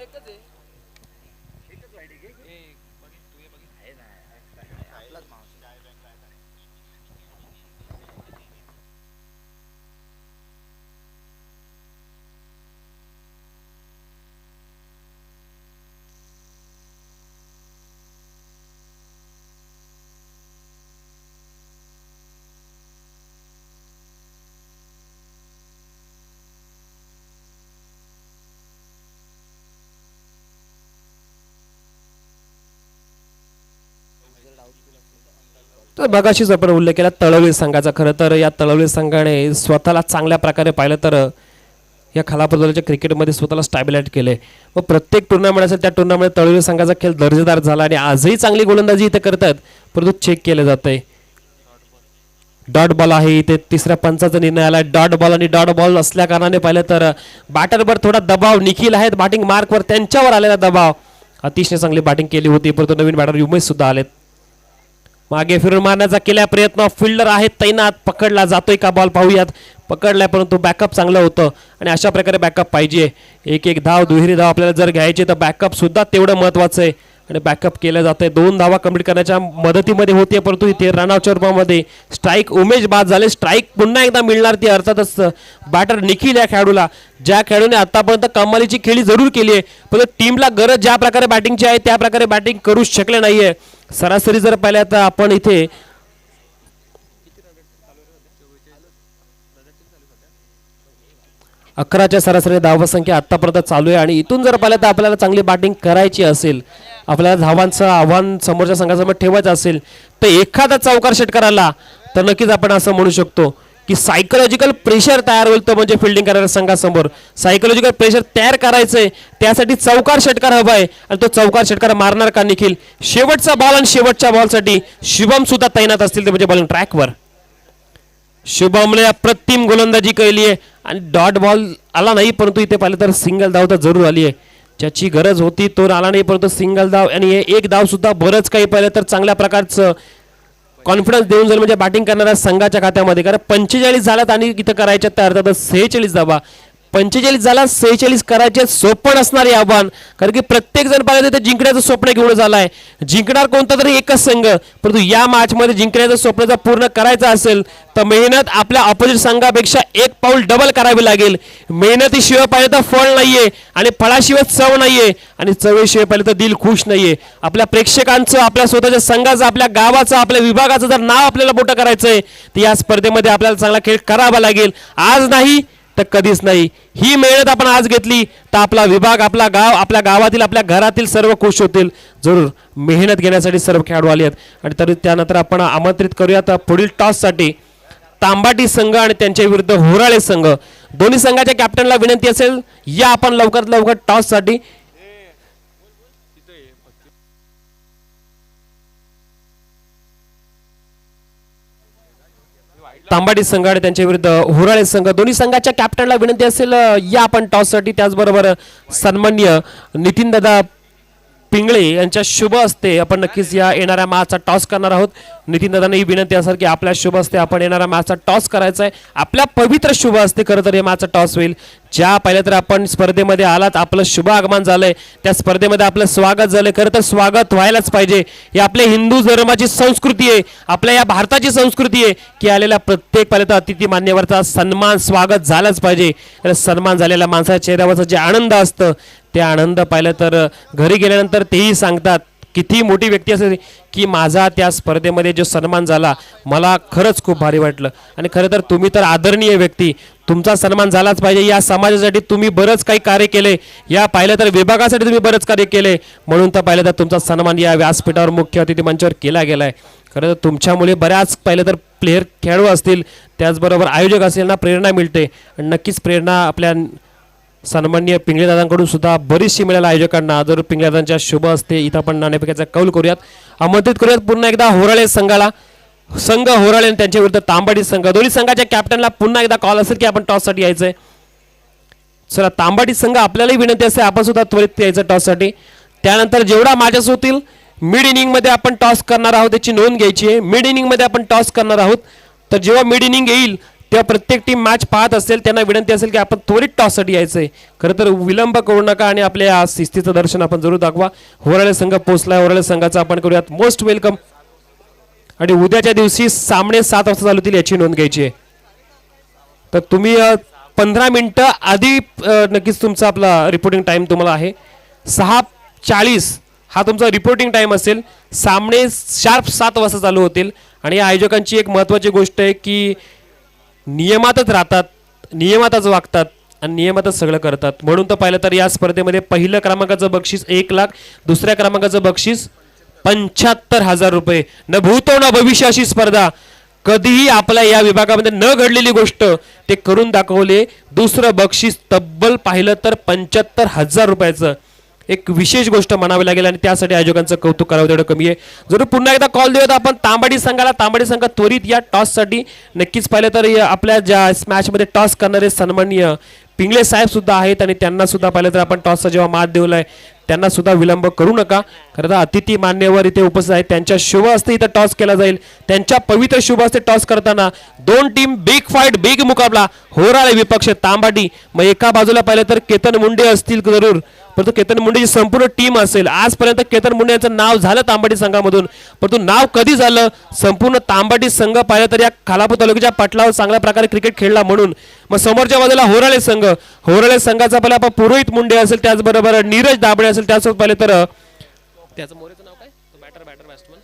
तर मगाशीच आपण उल्लेख केला तळवली संघाचा. खरं तर या तळवली संघाने स्वतःला चांगल्या प्रकारे पाहिलं तर या खालापूर तालुक्याच्या क्रिकेटमध्ये स्वतःला स्टॅबिलाइट केले. व प्रत्येक टुर्नामेंट असेल त्या टुर्नामेंट तळवली संघाचा खेळ दर्जेदार झाला आणि आजही चांगली गोलंदाजी इथे करतात परंतु चेक केले जाते. डॉट बॉल आहे इथे. तिसऱ्या पंचाचा निर्णय आला डॉट बॉल आणि डॉट बॉल असल्या कारणाने पाहिलं तर बॅटरवर थोडा दबाव. निखिल आहेत बॅटिंग मार्कवर त्यांच्यावर आलेला दबाव. अतिशय चांगली बॅटिंग केली होती परंतु नवीन बॅटर उमेश सुद्धा आलेत. मागे फिरून मारण्याचा केला प्रयत्न. फिल्डर आहेत तैनात. पकडला जातोय का बॉल पाहूयात. पकडलाय परंतु बॅकअप चांगलं होतं आणि अशा प्रकारे बॅकअप पाहिजे. एक धाव दुहेरी धाव आपल्याला जर घ्यायची तर बॅकअप सुद्धा तेवढं महत्वाचं आहे आणि बॅकअप केलं जातंय. 2 धावा कंप्लीट करण्याच्या मदतीमध्ये होते परंतु इथे रनआउटच्या रूपामध्ये स्ट्राईक. उमेश बाद झाले. स्ट्राईक पुन्हा एकदा मिळणार ती अर्थातच बॅटर निखिल या खेळाडूला ज्या खेळाडूने आतापर्यंत कमालीची खेळी जरूर केली आहे पण टीमला गरज ज्या प्रकारे बॅटिंगची आहे त्या प्रकारे बॅटिंग करू शकले नाहीये. सरासरी जर पाहिलं तर आपण इथे 11च्या सरासरी धावसंख्या आतापर्यंत चालू आहे आणि इथून जर पाहिलं तर आपल्याला चांगली बॅटिंग करायची असेल आपल्याला धावांचं आव्हान समोरच्या संघासमोर ठेवायचं असेल तर एखादा चौकार षटकाराला तर नक्कीच आपण असं म्हणू शकतो की सायकोलॉजिकल प्रेशर तयार होईल. तो म्हणजे फिल्डिंग करणाऱ्या संघासमोर सायकोलॉजिकल प्रेशर तयार करायचंय त्यासाठी चौकार षटकार हवा आहे आणि तो चौकार षटकार मारणार का निखिल. शेवटचा बॉल आणि शेवटच्या बॉलसाठी शुभम सुद्धा तैनात असतील ते म्हणजे बॉलिंग ट्रॅकवर. शुभमने अप्रतिम गोलंदाजी केली आहे आणि डॉट बॉल आला नाही परंतु इथे पाहिलं तर सिंगल धाव तर जरूर आली आहे. ज्याची गरज होती तो आला नाही परंतु सिंगल धाव आणि एक धाव सुद्धा बरंच काही पाहिलं तर चांगल्या प्रकारचं कॉन्फिडन्स देऊन जाईल म्हणजे बॅटिंग करणाऱ्या संघाच्या खात्यामध्ये, कारण 45 झालात आणि इथं करायच्या त्या अर्थातच 46 धावा. 45 झाला, 46 करायचे सोपं नसणार हे आव्हान, कारण की प्रत्येक जण पाहिजे ते जिंकण्याचं स्वप्न घेऊन झालाय. जिंकणार कोणता तरी एकच संघ, परंतु या मॅच मध्ये जिंकण्याचं स्वप्न जर पूर्ण करायचं असेल तर मेहनत आपल्या ऑपोजिट संघापेक्षा एक पाऊल डबल करावी लागेल. मेहनतीशिवाय पाहिजे तर फळ नाहीये आणि फळाशिवाय चव नाहीये आणि चवेशिवाय पाहिजे तर दिल खुश नाहीये. आपल्या प्रेक्षकांचं, आपल्या स्वतःच्या संघाचं, आपल्या गावाचं, आपल्या विभागाचं जर नाव आपल्याला मोठं करायचंय तर या स्पर्धेमध्ये आपल्याला चांगला खेळ करावा लागेल. आज नाही तर कधीच नाही. ही मेहनत आपण आज घेतली तर आपला विभाग, आपला गाव, आपल्या गावातील, आपल्या घरातील सर्व खुश होतील. जरूर मेहनत घेण्यासाठी सर्व खेळाडू आले आहेत. आणि तरी त्यानंतर आपण आमंत्रित करूयात पुढील टॉससाठी तांबाटी संघ आणि त्यांच्या विरुद्ध होराळे संघ. दोन्ही संघाच्या कॅप्टनला विनंती असेल, या आपण लवकरात लवकर टॉससाठी. तांबाटी संघ आणि त्यांच्या विरुद्ध होराळे संघ, दोन्ही संघाच्या कॅप्टनला विनंती असेल, या आपण टॉससाठी. त्याचबरोबर सन्माननीय नितीनदादा पिंगळे यांच्या शुभ हस्ते आपण नक्कीच या येणाऱ्या मॅचचा टॉस करणार आहोत. नितीनदादांना ही विनंती असेल की आपल्या शुभ हस्ते आपण येणाऱ्या मॅचचा टॉस करायचा आहे. आपल्या पवित्र शुभ हस्ते खरं तर हे मॅचचा टॉस होईल. ज्या पहिल्या तर आपण स्पर्धेमध्ये आलात, आपलं शुभ आगमन झालंय, त्या स्पर्धेमध्ये आपलं स्वागत झालंय. खरं तर स्वागत व्हायलाच पाहिजे. ही आपल्या हिंदू धर्माची संस्कृती आहे, आपल्या या भारताची संस्कृती आहे की आलेल्या प्रत्येक पहिल्या तर अतिथी मान्यवरचा सन्मान, स्वागत झालंच पाहिजे. सन्मान झालेल्या माणसाच्या चेहऱ्यावरचा जे आनंद असतं ते आनंद पाहिलं तर घरी गेल्यानंतर तेही सांगतात, किती मोठी व्यक्ती असेल, की माझा त्या स्पर्धेमध्ये जो सन्मान झाला मला खरंच खूप भारी वाटलं. आणि खरं तर तुम्ही तर आदरणीय व्यक्ती, तुमचा सन्मान झालाच पाहिजे. या समाजासाठी तुम्ही बरंच काही कार्य केले, या पाहिलं तर विभागासाठी तुम्ही बरंच कार्य केले, म्हणून तर पाहिलं तर तुमचा सन्मान या व्यासपीठावर, मुख्य अतिथी मंचावर केला गेला आहे. खरं तर तुमच्यामुळे बऱ्याच पाहिलं तर प्लेयर, खेळाडू असतील, त्याचबरोबर आयोजक असतील ना प्रेरणा मिळते. आणि नक्कीच प्रेरणा आपल्या सन्माननीय पिंगळेदादांकडून सुद्धा बरीचशी मिळाल्या आयोजकांना. जर पिंगळेदादांच्या शुभ असते इथं आपण नाणेफेकाचा कौल करूयात. आमंत्रित करूयात पुन्हा एकदा होराळे संघाला. संघ होराळे आणि त्यांच्या विरुद्ध तांबाटी संघ, दोन्ही संघाच्या कॅप्टनला पुन्हा एकदा कॉल असेल की आपण टॉससाठी यायचंय. चला, तांबाटी संघ आपल्यालाही विनंती असते आपण सुद्धा त्वरित यायचं टॉससाठी. त्यानंतर जेवढा मॅचेस होतील मिड इनिंगमध्ये आपण टॉस करणार आहोत, त्याची नोंद घ्यायची आहे. मिड इनिंगमध्ये आपण टॉस करणार आहोत, तर जेव्हा मिड इनिंग येईल तेव्हा प्रत्येक टीम मॅच पाहत असेल त्यांना विनंती असेल की आपण त्वरित टॉससाठी यायचंय. खरं तर विलंब करू नका आणि आपल्या शिस्तीचं दर्शन आपण जरूर दाखवा. होराळे संघ पोहोचलाय, होराळे संघाचा आपण करूयात मोस्ट वेलकम. आणि उद्याच्या दिवशी सामने 7 वाजता चालू होतील याची नोंद घ्यायची आहे. तर तुम्ही 15 मिनिटं आधी नक्कीच तुमचा आपला रिपोर्टिंग टाइम तुम्हाला आहे. 6:40 हा तुमचा रिपोर्टिंग टाइम असेल. सामने शार्प 7 वाजता चालू होतील. आणि या आयोजकांची एक महत्त्वाची गोष्ट आहे की नियमातच राहतात, नियमातच वागतात आणि नियमातच सगळं करतात. म्हणून तर पाहिलं तर या स्पर्धेमध्ये पहिल्या क्रमांकाचं बक्षीस 1 लाख, दुसऱ्या क्रमांकाचं बक्षीस 75,000 रुपये. न भूतो न भविष्य अशी स्पर्धा कधीही आपल्या या विभागामध्ये न घडलेली गोष्ट ते करून दाखवले. दुसरं बक्षीस तब्बल पाहिलं तर 75,000 रुपयाचं. एक विशेष गोष्ट म्हणावी लागेल आणि त्यासाठी आयोजकांचं कौतुक करावं तेवढं कमी आहे. जरूर पुन्हा एकदा कॉल देऊयात आपण तांबाटी संघाला. तांबाटी संघ त्वरित या टॉससाठी. नक्कीच पाहिलं तर आपल्या ज्या मॅचमध्ये टॉस करणारे सन्माननीय पिंगळे साहेब सुद्धा आहेत आणि त्यांना सुद्धा पाहिलं तर आपण टॉसचा जेव्हा मात देऊलाय त्यांना सुद्धा विलंब करू नका. खरं तर अतिथी मान्यवर इथे उपस्थित आहेत, त्यांच्या शुभ हस्ते इथं टॉस केला जाईल. त्यांच्या पवित्र शुभ हस्ते टॉस करताना दोन टीम बिग फाईट, बिग मुकाबला. होराळे विपक्ष तांबाटी. मग एका बाजूला पाहिलं तर केतन मुंडे असतील जरूर, परंतु केतन मुंडेची संपूर्ण टीम असेल. आजपर्यंत केतन मुंडे यांचं नाव झालं तांबाटी संघामधून, परंतु नाव कधी झालं संपूर्ण तांबाटी संघ पाहिलं तर या खालापूर तालुक्याच्या पटलावर चांगल्या प्रकारे क्रिकेट खेळला म्हणून. मग समोरच्या बाजूला होराळे संघ, होराळे संघाचा पहिला आपण पुरोहित मुंडे असेल, त्याचबरोबर नीरज दाबळे असेल, त्यासोबत पाहिलं तर त्याचं मोरेचं नाव काय, बॅट्समन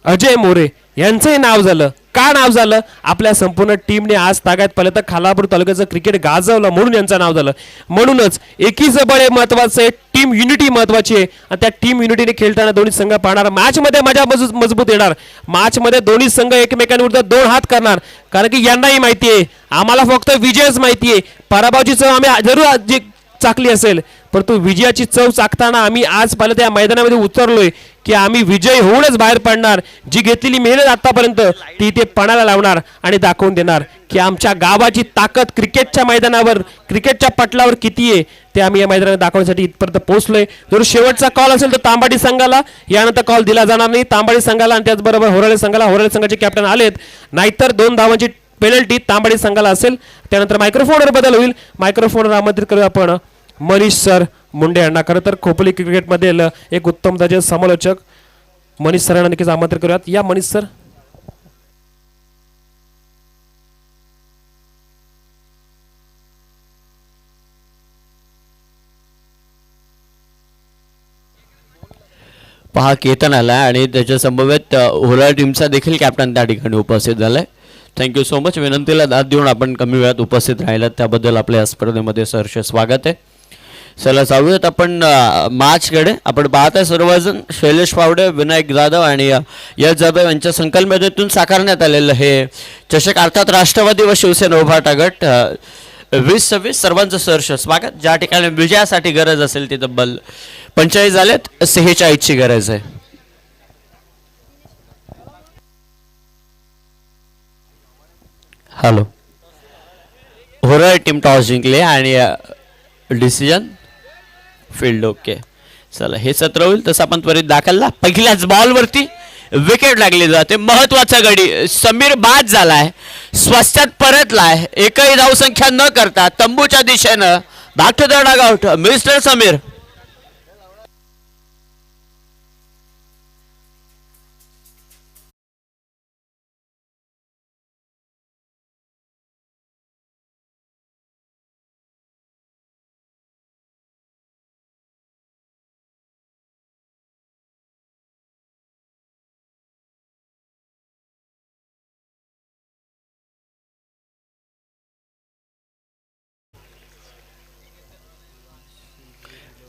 अजय मोरे यांचंही नाव झालं. का नाव झालं? आपल्या संपूर्ण टीमने आज तागायत पाहिलं तर खालापूर तालुक्याचं क्रिकेट गाजवलं म्हणून यांचं नाव झालं. म्हणूनच एकीचं बळ महत्वाचं आहे, टीम युनिटी महत्वाची आहे आणि त्या टीम युनिटीने खेळताना दोन्ही संघ पाहणार. मॅच मध्ये मजा मजबूत येणार. मॅच मध्ये दोन्ही संघ एकमेकांविरुद्ध 2 हात करणार, कारण की यांनाही माहिती आहे आम्हाला फक्त विजयच माहिती आहे. पराभवाची चव आम्ही जरूर चाकली असेल, परंतु विजयाची चव चाखताना आम्ही आज पाहिलं त्या मैदानामध्ये उतरलोय की आम्ही विजय होऊनच बाहेर पडणार. जी घेतलेली मेहनत आतापर्यंत ती इथे पणाला लावणार आणि दाखवून देणार की आमच्या गावाची ताकद क्रिकेटच्या मैदानावर क्रिकेटच्या पटलावर किती आहे ते आम्ही या मैदानात दाखवण्यासाठी इथपर्यंत पोहोचलोय. जर शेवटचा कॉल असेल तर तांबाडी संघाला, यानंतर कॉल दिला जाणार नाही. तांबाडी संघाला आणि त्याचबरोबर होराळे संघाला, होराळे संघाचे कॅप्टन आलेत, नाहीतर 2 धावांची पेनल्टी तांबाडी संघाला असेल. त्यानंतर मायक्रोफोनवर बदल होईल. मायक्रोफोनवर आमंत्रित करूया आपण मनीष सर मुंडे यांना. खरं तर खोपोली क्रिकेटमधील एक उत्तम दर्जाचे समालोचक मनीष सरांना नक्कीच आमंत्रित करूयात. या मनीष सर. पहा केतन आला आणि त्याच्या समवेत होराळ टीमचा देखील कॅप्टन त्या ठिकाणी उपस्थित झालाय. Thank you so much. विनंतीला दाद देऊन आपण कमी वेळात उपस्थित राहिलात त्याबद्दल आपल्या या स्पर्धेमध्ये सहर्ष स्वागत आहे. चला जाऊयात आपण मॅचकडे. आपण पाहत आहे सर्वजण शैलेश पावडे, विनायक जाधव आणि यश जाधव यांच्या संकल्पनेतून साकारण्यात आलेलं हे चषक, अर्थात राष्ट्रवादी व शिवसेना उभाटा गट 20-26 सर्वांचं सहर्ष स्वागत. ज्या ठिकाणी विजयासाठी गरज असेल ती तब्बल 45 झालेत, 46ची गरज आहे. हॅलो, होराळ टीम टॉस जिंकले आणि डिसिजन फील्ड ओके. चला हे सत्र होईल तसं आपण त्वरित दाखलला. पहिल्याच बॉलवरती विकेट लागली जाते. महत्वाचा गडी समीर बाद झालाय, स्वस्तात परतलाय, एकही धावसंख्या न करता तंबूच्या दिशेनं back to the dugout mister Sameer.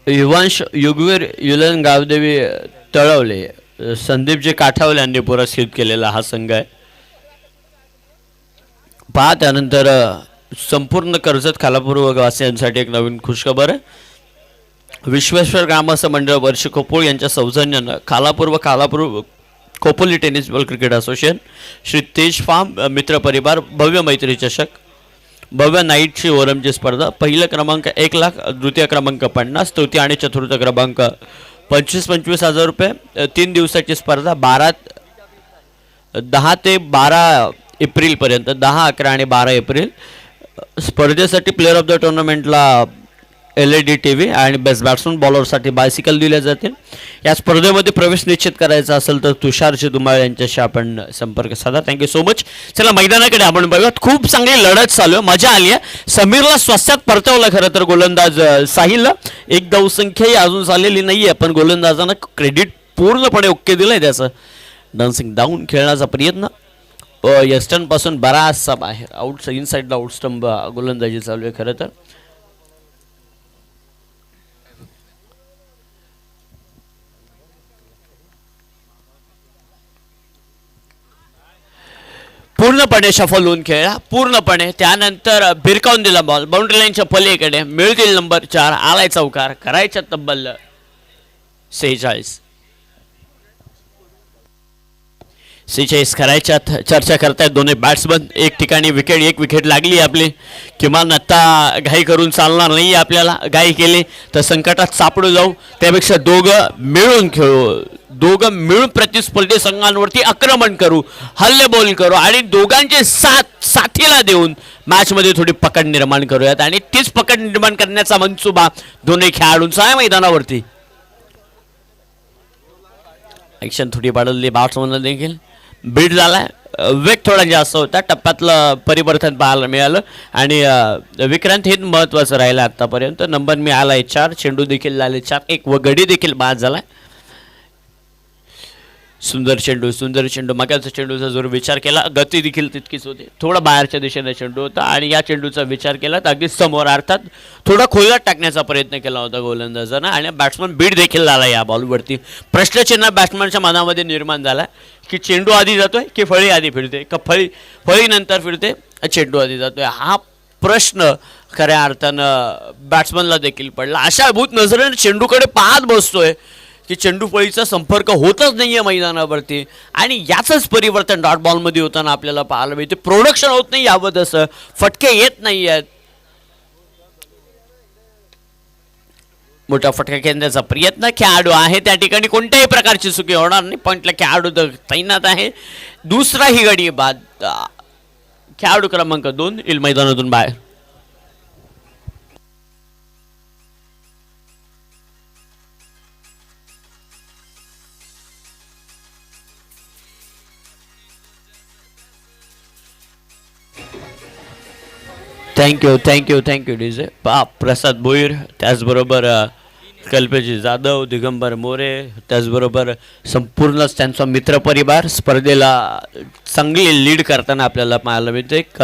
Yuvansh Yugveer Yulan Gavdevi Talawale, संदीपजी काठावले यांनी पुरस्कृत केलेला हा संघ आहे. पहा त्यानंतर संपूर्ण कर्जत खालापूर वासियांसाठी एक नवीन खुशखबर आहे. विश्वेश्वर ग्रामस्थ मंडळ वर्षी खोपोळ यांच्या सौजन्यानं खालापूर व Khalapur Khopoli tennis ball cricket association, Shri तेज फार्म मित्र परिवार भव्य मैत्री चषक, भव्य नाईटची ओरमची स्पर्धा. पहिला क्रमांक 1 लाख, द्वितीय क्रमांक 50, तृतीय आणि चतुर्थ क्रमांक 25-25 हजार रुपये. 3 दिवसाची स्पर्धा 10 ते 12 एप्रिलपर्यंत, 10, 11 आणि 12 एप्रिल. स्पर्धेसाठी प्लेअर ऑफ द टुर्नामेंटला LED TV आणि बेस्ट बॅट्समन बॉलरसाठी बायसिकल दिल्या जातील. या स्पर्धेमध्ये प्रवेश निश्चित करायचा असेल तर तुषारजी धुमाळ यांच्याशी आपण संपर्क साधा. Thank you so much. चला मैदानाकडे आपण बघूयात. खूप चांगली लढत चालू आहे, मजा आली आहे. समीरला स्वस्तात परतवलं खरं तर गोलंदाज साहिलला. एक धावसंख्याही अजून झालेली नाही आहे, पण गोलंदाजानं क्रेडिट पूर्णपणे ओके दिलं आहे त्याचं. डान्सिंग डाऊन खेळण्याचा प्रयत्न यस्टर्नपासून बराचसा बाहेर आउट इनसाईडला आउटस्टंप गोलंदाजी चालू आहे खरं तर. पूर्णपणे शफल होऊन खेळला पूर्णपणे. त्यानंतर भिरकावून दिला बॉल बाउंड्री लाईनच्या पलीकडे. मिळतील नंबर 4, आलाय चौकार. करायच्या तब्बल 46 करायच्यात. चर्चा करतायत दोन्ही बॅट्समन. एक ठिकाणी एक विकेट लागली आपली. किमान आता घाई करून चालणार नाही, आपल्याला घाई केली तर संकटात सापडू जाऊ. त्यापेक्षा दोघं मिळून खेळू, दोघं मिळून प्रतिस्पर्धी संघांवरती आक्रमण करू, हल्ले बोल करू आणि दोघांचे साथीला देऊन मॅचमध्ये थोडी पकड निर्माण करूयात. आणि तीच पकड निर्माण करण्याचा मनसुबा दोन्ही खेळाडूंचा आहे मैदानावरती. ॲक्शन थोडी वाढवली बॅट्समनला देखील. बीट झालाय, वेग थोडा जास्त होता. टप्प्यातलं परिवर्तन पाहायला मिळालं आणि विक्रांत हे महत्त्वाचं राहिलं आतापर्यंत. नंबर मिळाला 4, चेंडू देखील झाले 4, एक व गडी देखील बाद झालाय. सुंदर चेंडू मगाचा चेंडूचा जर विचार केला गती देखील तितकीच होती. थोडा बाहेरच्या दिशेने चेंडू होता आणि या चेंडूचा विचार केला तर अगदी समोर अर्थात थोडा खोलात टाकण्याचा प्रयत्न केला होता गोलंदाजानं आणि बॅट्समन बीट देखील झाला या बॉलवरती. प्रश्नचिन्ह बॅट्समनच्या मनामध्ये निर्माण झाला की चेंडू आधी जातोय की फळी आधी फिरते, का फळी नंतर फिरते, चेंडू आधी जातोय. हा प्रश्न खऱ्या अर्थानं बॅट्समनला देखील पडला. अशा भूत नजरेने चेंडूकडे पाहत बसतोय की चेंडू फळीचा संपर्क होतच नाही आहे मैदानावरती आणि याचंच परिवर्तन डॉट बॉलमध्ये होताना आपल्याला पाहायला मिळते. प्रोडक्शन होत नाही यावं तसं, फटके येत नाही आहेत. मोठा फटका खेळण्याचा प्रयत्न, खेळाडू आहे त्या ठिकाणी, कोणत्याही प्रकारची चुकी होणार नाही. पॉईंटला खेळाडू तैनात आहे. दुसराही गडी बाद. खेळाडू क्रमांक 2 येईल मैदानातून बाहेर. Thank you DJ. प्रसाद भोईर, त्याचबरोबर कल्पेश जाधव, दिगंबर मोरे, त्याचबरोबर संपूर्णच त्यांचा मित्रपरिवार स्पर्धेला चांगली लीड करताना आपल्याला पाहायला मिळते. एक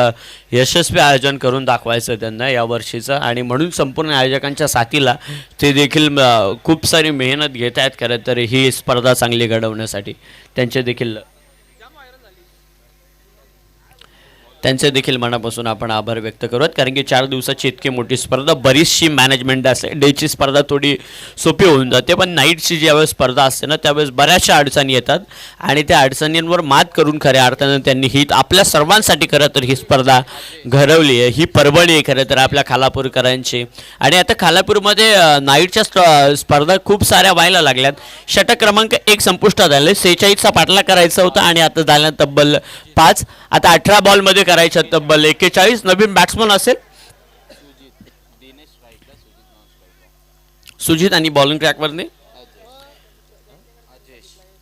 यशस्वी आयोजन करून दाखवायचं त्यांना यावर्षीचं आणि म्हणून संपूर्ण आयोजकांच्या साथीला ते देखील खूप सारी मेहनत घेत आहेत. खरं तर ही स्पर्धा चांगली घडवण्यासाठी त्यांचे देखील मनापासून आपण आभार व्यक्त करूयात. कारण की 4 दिवसाची इतकी मोठी स्पर्धा, बरीचशी मॅनेजमेंट असते. डेची स्पर्धा थोडी सोपी होऊन जाते, पण नाईटची ज्यावेळेस स्पर्धा असते ना त्यावेळेस बऱ्याचशा अडचणी येतात आणि त्या अडचणींवर मात करून खऱ्या अर्थानं त्यांनी ही आपल्या सर्वांसाठी खरं तर ही स्पर्धा घडवली आहे. ही परवडी आहे खरं तर आपल्या खालापूरकरांची. आणि आता खालापूरमध्ये नाईटच्या स्पर्धा खूप साऱ्या व्हायला लागल्यात. षटक क्रमांक 1 संपुष्टात आले. 46चा पाठला करायचा होता आणि आता झाल्या तब्बल 5. आता 18 बॉलमध्ये करायच्या तब्बल 41. नवीन बॅट्समन असेल सुजित आणि बॉलिंग ट्रॅकवरने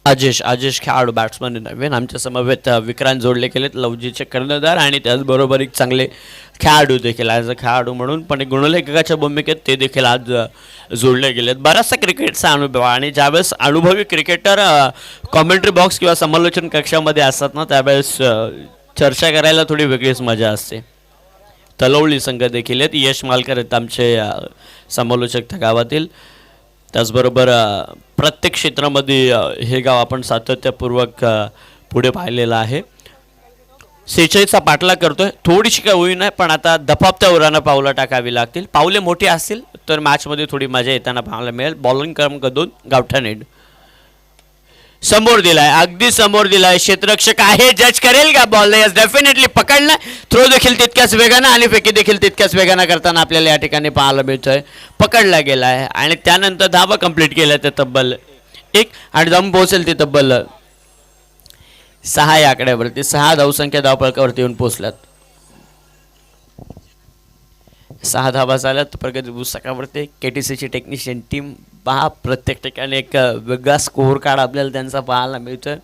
अजेश खेळाडू बॅट्समन नवीन. आमच्या समवेत विक्रांत जोडले गेलेत, लवजीचे कर्णधार आणि त्याचबरोबर एक चांगले खेळाडू देखील ॲज अ खेळाडू म्हणून पण गुणलेखकाच्या भूमिकेत ते देखील आज जोडले गेलेत. बराचसा क्रिकेटचा अनुभव आणि ज्यावेळेस अनुभवी क्रिकेटर कॉमेंट्री बॉक्स किंवा समालोचन कक्षामध्ये असतात ना त्यावेळेस चर्चा करायला थोडी वेगळीच मजा असते. तलवली संघ देखील आहेत. यश मालकर आहेत आमचे समालोचक त्या गावातील. त्याचबरोबर प्रत्येक क्षेत्रामध्ये हे गाव आपण सातत्यपूर्वक पुढे पाहिलेलं आहे. 46चा पाठला करतोय. थोडीशी काय होई नाही पण आता दफापत्या उरानं पावलं टाकावी लागतील. पावले मोठी असतील तर मॅचमध्ये थोडी मजा येताना पाहायला मिळेल. बॉलिंग क्रमांक 2 गावठाण हेड समोर दिलाय, अगदी समोर दिलाय. क्षेत्ररक्षक आहे, जज करेल का बॉल? यस डेफिनेटली पकडलं. थ्रो देखील तितक्याच वेगानं आणि फेकी देखील तितक्याच वेगानं करताना आपल्याला या ठिकाणी पाहायला मिळतोय. पकडला गेलाय आणि त्यानंतर धावा कंप्लीट केल्या त्या तब्बल 1 आणि जाऊन पोहोचेल ती तब्बल 6 या आकड्यावरती. 6 धावसंख्या धावफलकावरती येऊन पोहोचल्यात. 6 धावा झाल्यात प्रगती पुस्तकावरती. KTCची टेक्निशियन टीम पहा, प्रत्येक ठिकाणी एक वेगळा स्कोअर कार्ड आपल्याला त्यांचा पाहायला मिळतोय.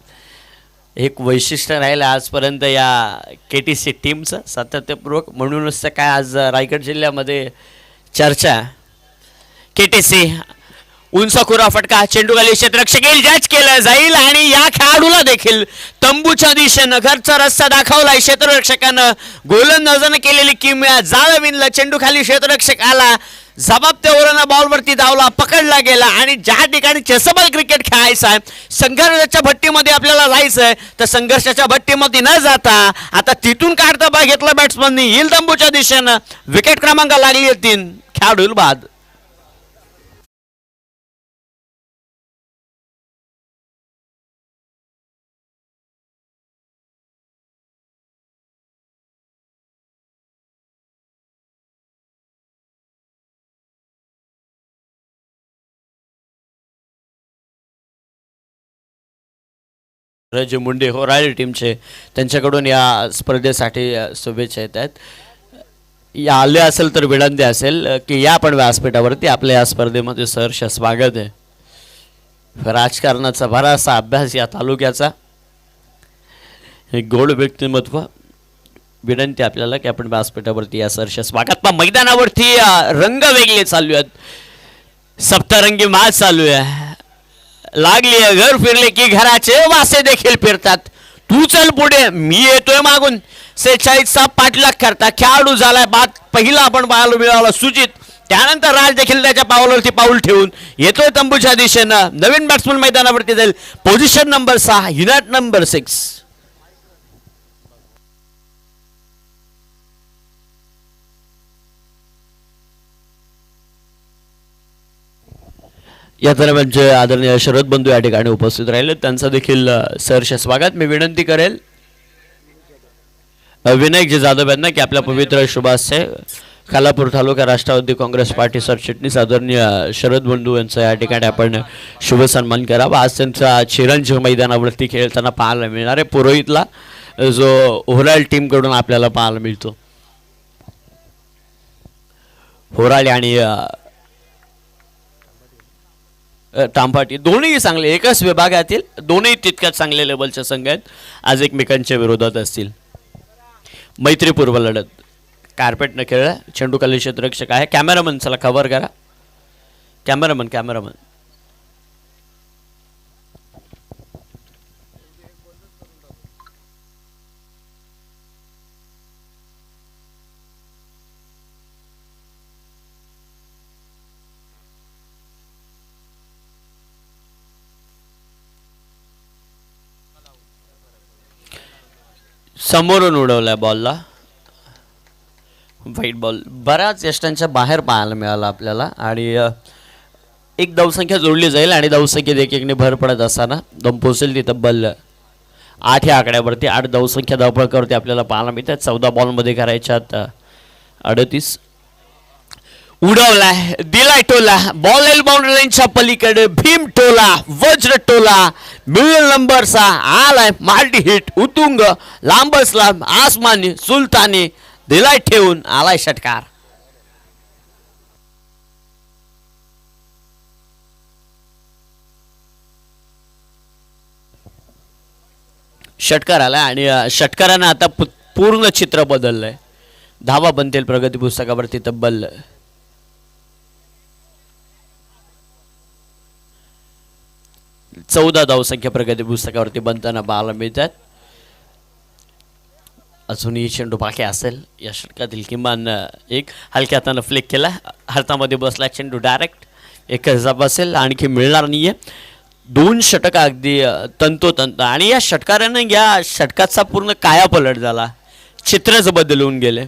एक वैशिष्ट्य राहिलं आजपर्यंत या KTC टीमचं सातत्यपूर्वक. म्हणूनच काय आज रायगड जिल्ह्यामध्ये चर्चा. KTC उंच खुरा फटका, चेंडू खाली क्षेत्ररक्षक येईल, जज केलं जाईल आणि या खेळाडूला देखील तंबूच्या दिशेनं घरचा रस्ता दाखवलाय क्षेत्ररक्षकानं. गोलंदाजानं केलेली किमया जाळ विणलं. चेंडू खाली क्षेत्ररक्षक आला, जबाबत्या ओरानं बॉलवरती धावला, पकडला गेला आणि ज्या ठिकाणी चेसबल क्रिकेट खेळायचं आहे, संघर्षाच्या भट्टीमध्ये आपल्याला जायचं आहे, तर संघर्षाच्या भट्टीमध्ये न जाता आता तिथून काढता बा घेतला बॅट्समननी, येईल तंबूच्या दिशेनं. विकेट क्रमांक लागली 3, खेळाडू बाद. रज मुंडे होराळे टीमचे, त्यांच्याकडून या स्पर्धेसाठी शुभेच्छा येत आहेत. या आले असेल तर विनंती असेल की या पण व्यासपीठावरती आपल्या या स्पर्धेमध्ये सहर्ष स्वागत आहे. राजकारणाचा बराचसा अभ्यास या तालुक्याचा, एक गोड व्यक्तिमत्व. विनंती आपल्याला की आपण व्यासपीठावरती या सहर्ष स्वागत. पण मैदानावरती रंग वेगळे चालू आहेत, सप्तरंगी माज चालू आहे. लागली घर फिरले की घराचे वासे देखील फिरतात. तू चल पुढे, मी येतोय मागून. 46चा पाठलाग करता खेळाडू झालाय बाद. पहिला आपण पाहायला मिळाला सुजित. त्यानंतर राज देखील त्याच्या पावलावरती पाऊल ठेवून येतोय तंबूच्या दिशेनं. नवीन बॅट्समन मैदानावरती जाईल. Position number 6, unit number 6. या दरम्यान जे आदरणीय शरद बंधू या ठिकाणी उपस्थित राहिले त्यांचं देखील सहर्ष स्वागत. मी विनंती करेल विनायकजी जाधव यांना की आपल्या पवित्र शुभास्ये खालापूर तालुका राष्ट्रवादी काँग्रेस पार्टी सरचिटणीस आदरणीय शरद बंधू यांचा या ठिकाणी आपण शुभ सन्मान करावा. आज त्यांचा चिरंजीव मैदानावरती खेळताना पाहायला मिळणार आहे. पुरोहितला जो होराळ टीमकडून आपल्याला पाहायला मिळतो. होराळे आणि तांबाटी दोन्ही चांगले एकाच विभागातील दोन्ही तितक्याच चांगले लेवलचे संघ आहेत. आज एकमेकांच्या विरोधात असतील. मैत्रीपूर्व लढत. कार्पेट न खेळ चेंडू खाली क्षेत्ररक्षक आहे. कॅमेरामन चला कव्हर करा. कॅमेरामन समोरून उडवलाय बॉलला. व्हाईट बॉल बऱ्याच यष्टांच्या बाहेर पाहायला मिळाला आपल्याला आणि एक धावसंख्या जोडली जाईल आणि धावसंख्येत एक भर पडत असताना दम पोचेल ती तब्बल 8 या आकड्यावरती 8 धावसंख्या धावफलकावरती आपल्याला पाहायला मिळतात. 14 बॉलमध्ये करायच्यात 38. उडवलाय दिलाय टोला बॉल एल बाउंड्री लाईनच्या पलीकडे भीम टोला वज्र टोला मिडल नंबरचा आलाय माल्टी हिट उतुंग लांबच लांब आसमानी सुलतानी दिलाय ठेवून आलाय षटकार. षटकार आलाय आणि षटकारानं आता पूर्ण चित्र बदललंय. धावा बनतील प्रगती पुस्तकावरती तब्बल 14 धावसंख्या प्रगती पुस्तकावरती बनताना पाहायला मिळतात. अजूनही चेंडू बाकी असेल या षटकातील किमान एक हलक्या हातानं फ्लिक केला हातामध्ये बसला चेंडू डायरेक्ट एक जब असेल आणखी मिळणार नाहीये. 2 षटक अगदी तंतोतंत आणि या षटकारानं या षटकाचा पूर्ण कायापलट झाला. चित्रच बदलून गेले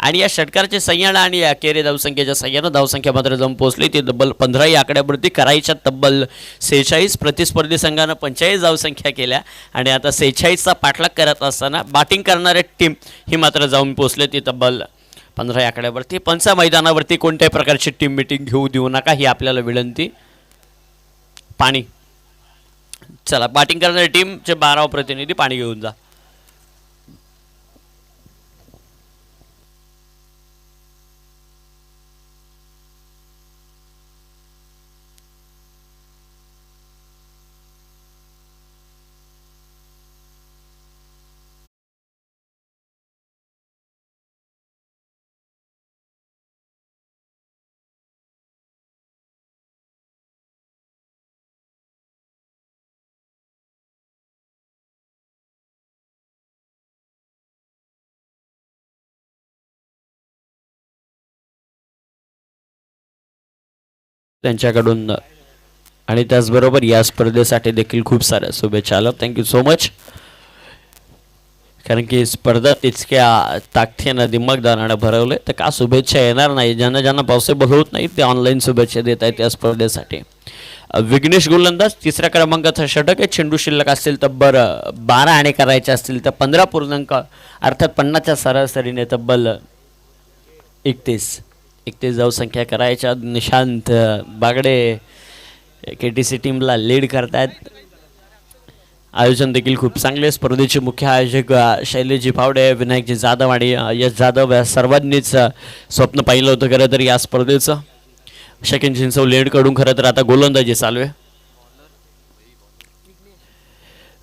आणि या षटकारचे सह्यानं आणि या केरे धावसंख्येच्या सह्यानं धावसंख्या मात्र जम पोहोचली. ती तब्बल 15 या आकड्यावरती करायच्या तब्बल 46. प्रतिस्पर्धी संघानं 45 धावसंख्या केल्या आणि आता 46चा पाठलाग करत असताना बॅटिंग करणारे टीम ही मात्र जाऊन पोहोचले ती तब्बल 15 या आकड्यावरती. पंचा मैदानावरती कोणत्याही प्रकारची टीम मिटिंग घेऊ देऊ नका ही आपल्याला विनंती. पाणी चला बॅटिंग करणारी टीमचे 12 प्रतिनिधी पाणी घेऊन जा. त्यांच्याकडून आणि त्याचबरोबर या स्पर्धेसाठी देखील खूप साऱ्या शुभेच्छा आल्या. Thank you so much. कारण की स्पर्धा तितक्या ताकदीनं दिमागदारानं भरवले तर का शुभेच्छा येणार नाही. ज्यांना ज्यांना पॉसिबल होत नाही ते ऑनलाईन शुभेच्छा देत आहेत या स्पर्धेसाठी. विघ्नेश गोलंदाज 3ऱ्या क्रमांकाचा षटक आहे. चेंडू शिल्लक असतील तब्बल 12 आणि करायचे असतील तर 15 पूर्णांक अर्थात 50च्या सरासरीने तब्बल 31 धावसंख्या करायच्या. निशांत बागडे KTC टीमला लीड करतायत. आयोजन देखील खूप चांगले. स्पर्धेचे मुख्य आयोजक शैलेशजी फावडे विनायकजी जाधव आणि यश जाधव या सर्वांनीच स्वप्न पाहिलं होतं खरं तर या स्पर्धेचं. शकीन चिंचव लीडकडून खरं तर आता गोलंदाजी चालू आहे.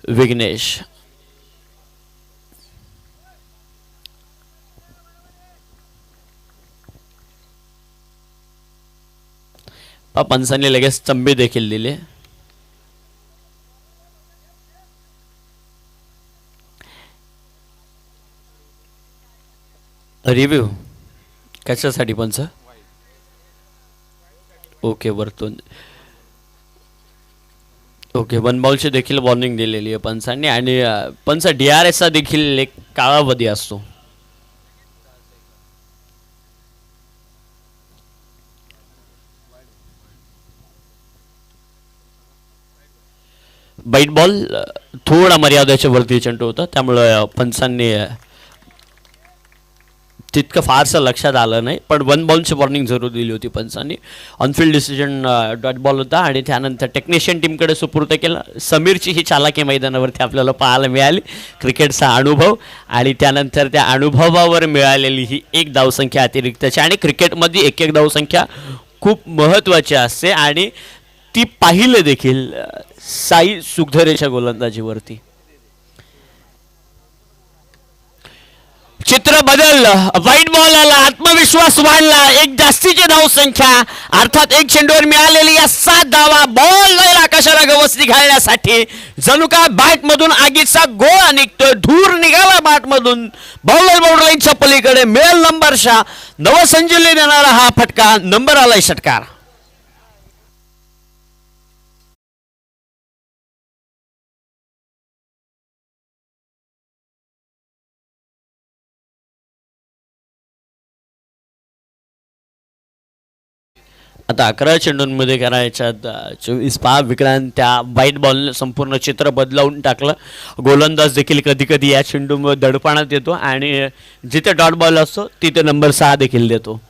विघ्नेश पंचांनी लगेच चंबी देखील दिले. रिव्ह्यू कशासाठी पंच? ओके वरतून ओके 1 बॉलची देखील वॉर्निंग दिलेली आहे पंचांनी आणि पंच DRSचा देखील एक कालावधी असतो. वाईट बॉल थोडा मर्यादेच्या वरती चेंडू होता, त्यामुळं पंचांनी तितकं फारसं लक्षात आलं नाही, पण 1 बॉलची वॉर्निंग जरूर दिली होती पंचांनी. ऑनफिल्ड डिसिजन डॉट बॉल होता आणि त्यानंतर टेक्निशियन टीमकडे सुपूर्द केला. समीरची ही चालाकी मैदानावरती आपल्याला पाहायला मिळाली, क्रिकेटचा अनुभव आणि त्यानंतर त्या अनुभवावर मिळालेली ही एक धावसंख्या अतिरिक्तची. आणि क्रिकेटमध्ये एक धावसंख्या खूप महत्त्वाची असते आणि ती पाहिलं देखील साई सुखधरेच्या गोलंदाजीवरती. चित्र बदललं, वाईट बॉल आला, आत्मविश्वास वाढला, एक जास्तीची धावसंख्या अर्थात एक चेंडूवर मिळालेली या 7 धावा. बॉल जाईल आकाशाला गवसणी घालण्यासाठी, जणू का बॅट मधून आगीचा गोळा निघतोय, धूर निघाला बॅट मधून. बॉलर बाउंड्री लाईनच्या पलीकडे मिळेल नंबरच्या, नवसंजीवनी देणारा हा फटका, नंबर आलाय षटकार. आता 11 चेंडूंमध्ये करायच्या 24 पहा विक्रांत त्या वाईट बॉलने संपूर्ण चित्र बदलावून टाकलं. गोलंदाज देखील कधी कधी या चेंडूमध्ये दडपणात येतो आणि जिथे डॉट बॉल असतो तिथे नंबर 6 देखील देतो.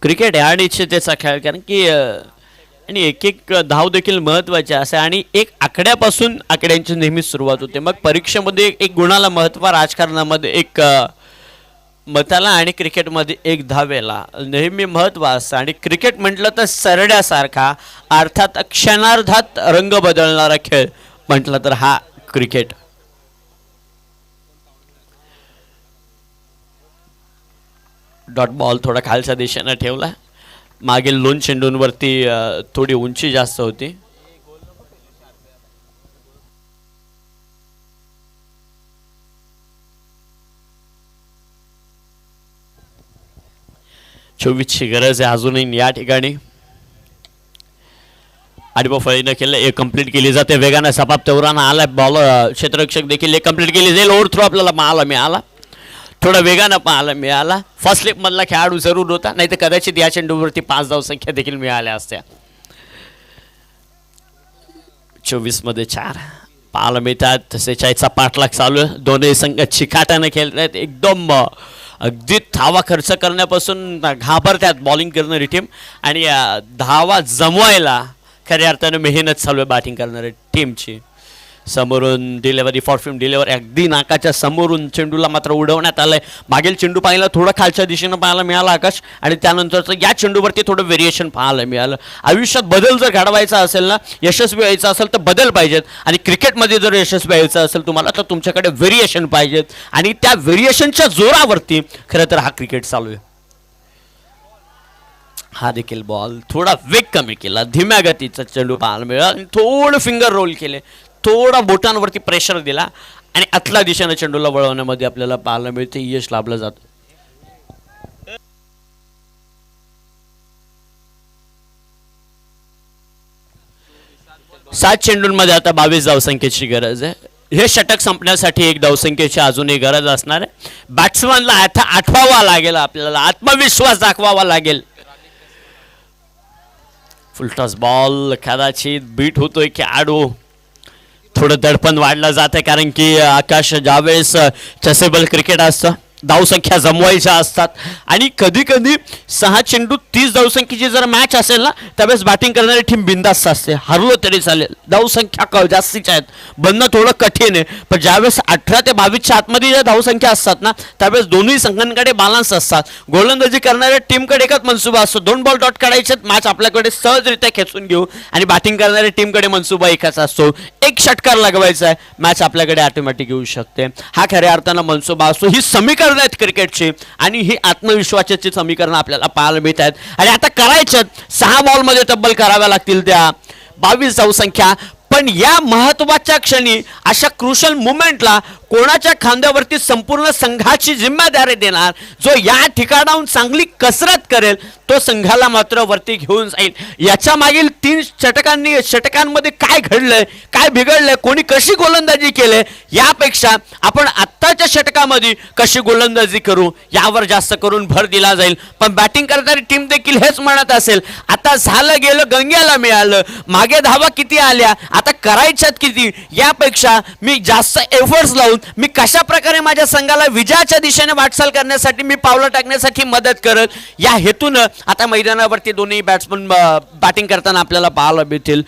क्रिकेट या अनिश्चिततेचा खेळ, कारण की आणि एक एक धाव देखील महत्त्वाची असते आणि एक आकड्यापासून आकड्यांची नेहमीच सुरुवात होते. मग परीक्षेमध्ये एक गुणाला महत्त्व, राजकारणामध्ये एक मताला आणि क्रिकेटमध्ये एक धावेला नेहमी महत्त्व असतं. आणि क्रिकेट म्हटलं तर सरड्यासारखा, अर्थात क्षणार्धात रंग बदलणारा खेळ म्हटलं तर हा क्रिकेट. डॉट बॉल थोडा खालच्या दिशेनं ठेवला, मागील 2 चेंडूंवरती थोडी उंची जास्त होती. ची गरज आहे अजूनही या ठिकाणी. आडवा फळीनं केलं, एक कंप्लीट केली जाते वेगाने. सपाप तेवराना आला बॉल, क्षेत्ररक्षक देखील एक कंप्लीट केली जाईल. ओव्हर थ्रो आपल्याला पाहायला मिळाला, थोडा वेगानं पाहायला मिळाला. फर्स्ट स्लिप मधला खेळाडू जरूर होता, नाही तर कदाचित या चेंडूवरती 5 धावसंख्या देखील मिळाल्या असत्या. 24 मध्ये 4 पाहायला मिळतात. 46चा पाठलाग चालू आहे, दोन्ही संघ चिकाट्यानं खेळत आहेत. एकदम अगदी धावा खर्च करण्यापासून घाबरतात बॉलिंग करणारी टीम आणि धावा जमवायला खऱ्या अर्थानं मेहनत चालू आहे बॅटिंग करणाऱ्या टीमची. समोरून डिलेव्हरी, फॉरफिम डिलेव्हरी अगदी नाकाच्या समोरून चेंडूला मात्र उडवण्यात आलंय. मागील चेंडू पाहिला थोडं खालच्या दिशेनं पाहायला मिळाला आकाश, आणि त्यानंतरचं या चेंडूवरती थोडं व्हेरिएशन पाहायला मिळालं. आयुष्यात बदल जर घडवायचा असेल ना, यशस्वी व्हायचं असेल तर बदल पाहिजेत. आणि क्रिकेटमध्ये जर यशस्वी व्हायचं असेल तुम्हाला तर तुमच्याकडे व्हेरिएशन पाहिजेत. आणि त्या व्हेरिएशनच्या जोरावरती खरं तर हा क्रिकेट चालू आहे. हा देखील बॉल थोडा वेग कमी केला, धीम्या गतीचा चेंडू पाहायला मिळाला आणि थोडं फिंगर रोल केले, थोडा बोटांवरती प्रेशर दिला आणि आतल्या दिशेने चेंडूला वळवण्यामध्ये आपल्याला पाहायला मिळते, यश लाभलं जातं. 7 चेंडूंमध्ये आता 22 धावसंख्येची गरज आहे. हे षटक संपण्यासाठी 1 धावसंख्येची अजूनही गरज असणार आहे. बॅट्समनला आता आठवावा लागेल, आपल्याला आत्मविश्वास दाखवावा लागेल. फुलटॉस बॉल, कदाचित बीट होतोय खेळाडू, थोडं दडपण वाढलं जातं कारण की आकाश ज्यावेळेस चेसेबल क्रिकेट असतं धावसंख्या जमवायच्या असतात आणि कधी कधी 6 चेंडू 30 धावसंख्येची जर मॅच असेल ना त्यावेळेस बॅटिंग करणारी टीम बिंदास्त असते, हरलो तरी चालेल. धावसंख्या जास्तीच्या आहेत, बनणं थोडं कठीण आहे. पण ज्यावेळेस 18 ते 22च्या आतमध्ये ज्या धावसंख्या असतात ना त्यावेळेस दोन्ही संघांकडे बॅलन्स असतात. गोलंदाजी करणाऱ्या टीमकडे एकच मनसुबा असतो, 2 बॉल डॉट काढायचे, मॅच आपल्याकडे सहजरित्या खेचून घेऊ. आणि बॅटिंग करणाऱ्या टीमकडे मनसुबा एकाच असतो, 1 षटकार लगवायचा आहे, मॅच आपल्याकडे ऑटोमॅटिक येऊ शकते. हा खऱ्या अर्थानं मनसुबा असतो. ही समीकरण आहेत क्रिकेटची आणि ही आत्मविश्वासाची समीकरण आपल्याला पाहायला मिळत आहेत. आणि आता करायचं 6 बॉलमध्ये तब्बल कराव्या लागतील त्या 22 धावसंख्या. पण या महत्त्वाच्या क्षणी अशा क्रुशल मुवमेंटला कोणाच्या खांद्यावरती संपूर्ण संघाची जिम्मेदारी देणार, जो या ठिकाणाहून चांगली कसरत करेल तो संघाला मात्र वरती घेऊन जाईल. याच्या मागील 3 षटकांमध्ये काय घडलंय, काय बिघडलंय, कोणी कशी गोलंदाजी केली, यापेक्षा आपण आत्ताच्या षटकामध्ये कशी गोलंदाजी करू यावर जास्त करून भर दिला जाईल. पण बॅटिंग करणारी टीम देखील हेच म्हणत असेल, आता झालं गेलं गंग्याला मिळालं, मागे धावा किती आल्या, आता करायच्यात किती, यापेक्षा मी जास्त एफर्ट्स लावून मी कशा प्रकारे माझ्या संघाला विजयाच्या दिशेने वाटचाल करण्यासाठी मी पावलं टाकण्यासाठी मदत करत, या हेतूनं आता मैदानावरती दोन्ही बॅट्समन बॅटिंग करताना आपल्याला पाहायला मिळतील.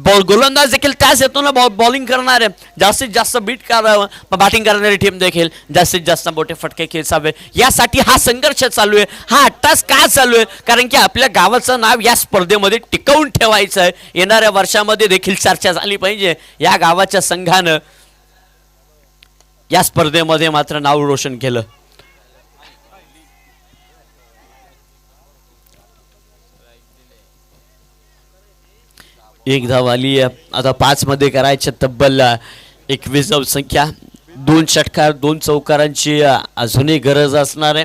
गोलंदाज देखील त्याच हेतूनं बॉलिंग करणार आहे, जास्तीत जास्त बीट करावं, बॅटिंग करणारी टीम देखील जास्तीत जास्त मोठे फटके खेचावे, यासाठी हा संघर्ष चालू आहे. हा अट्टास का चालू आहे? कारण की आपल्या गावाचं नाव या स्पर्धेमध्ये टिकवून ठेवायचं आहे. येणाऱ्या वर्षामध्ये देखील चर्चा झाली पाहिजे. या गावाच्या संघानं या स्पर्धेमध्ये मात्र नाव रोशन केलं. एक धाव आली, आता 5 मध्ये करायच्या तब्बल 21 धावसंख्या. 2 षटकार 2 चौकारांची अजूनही गरज असणार आहे.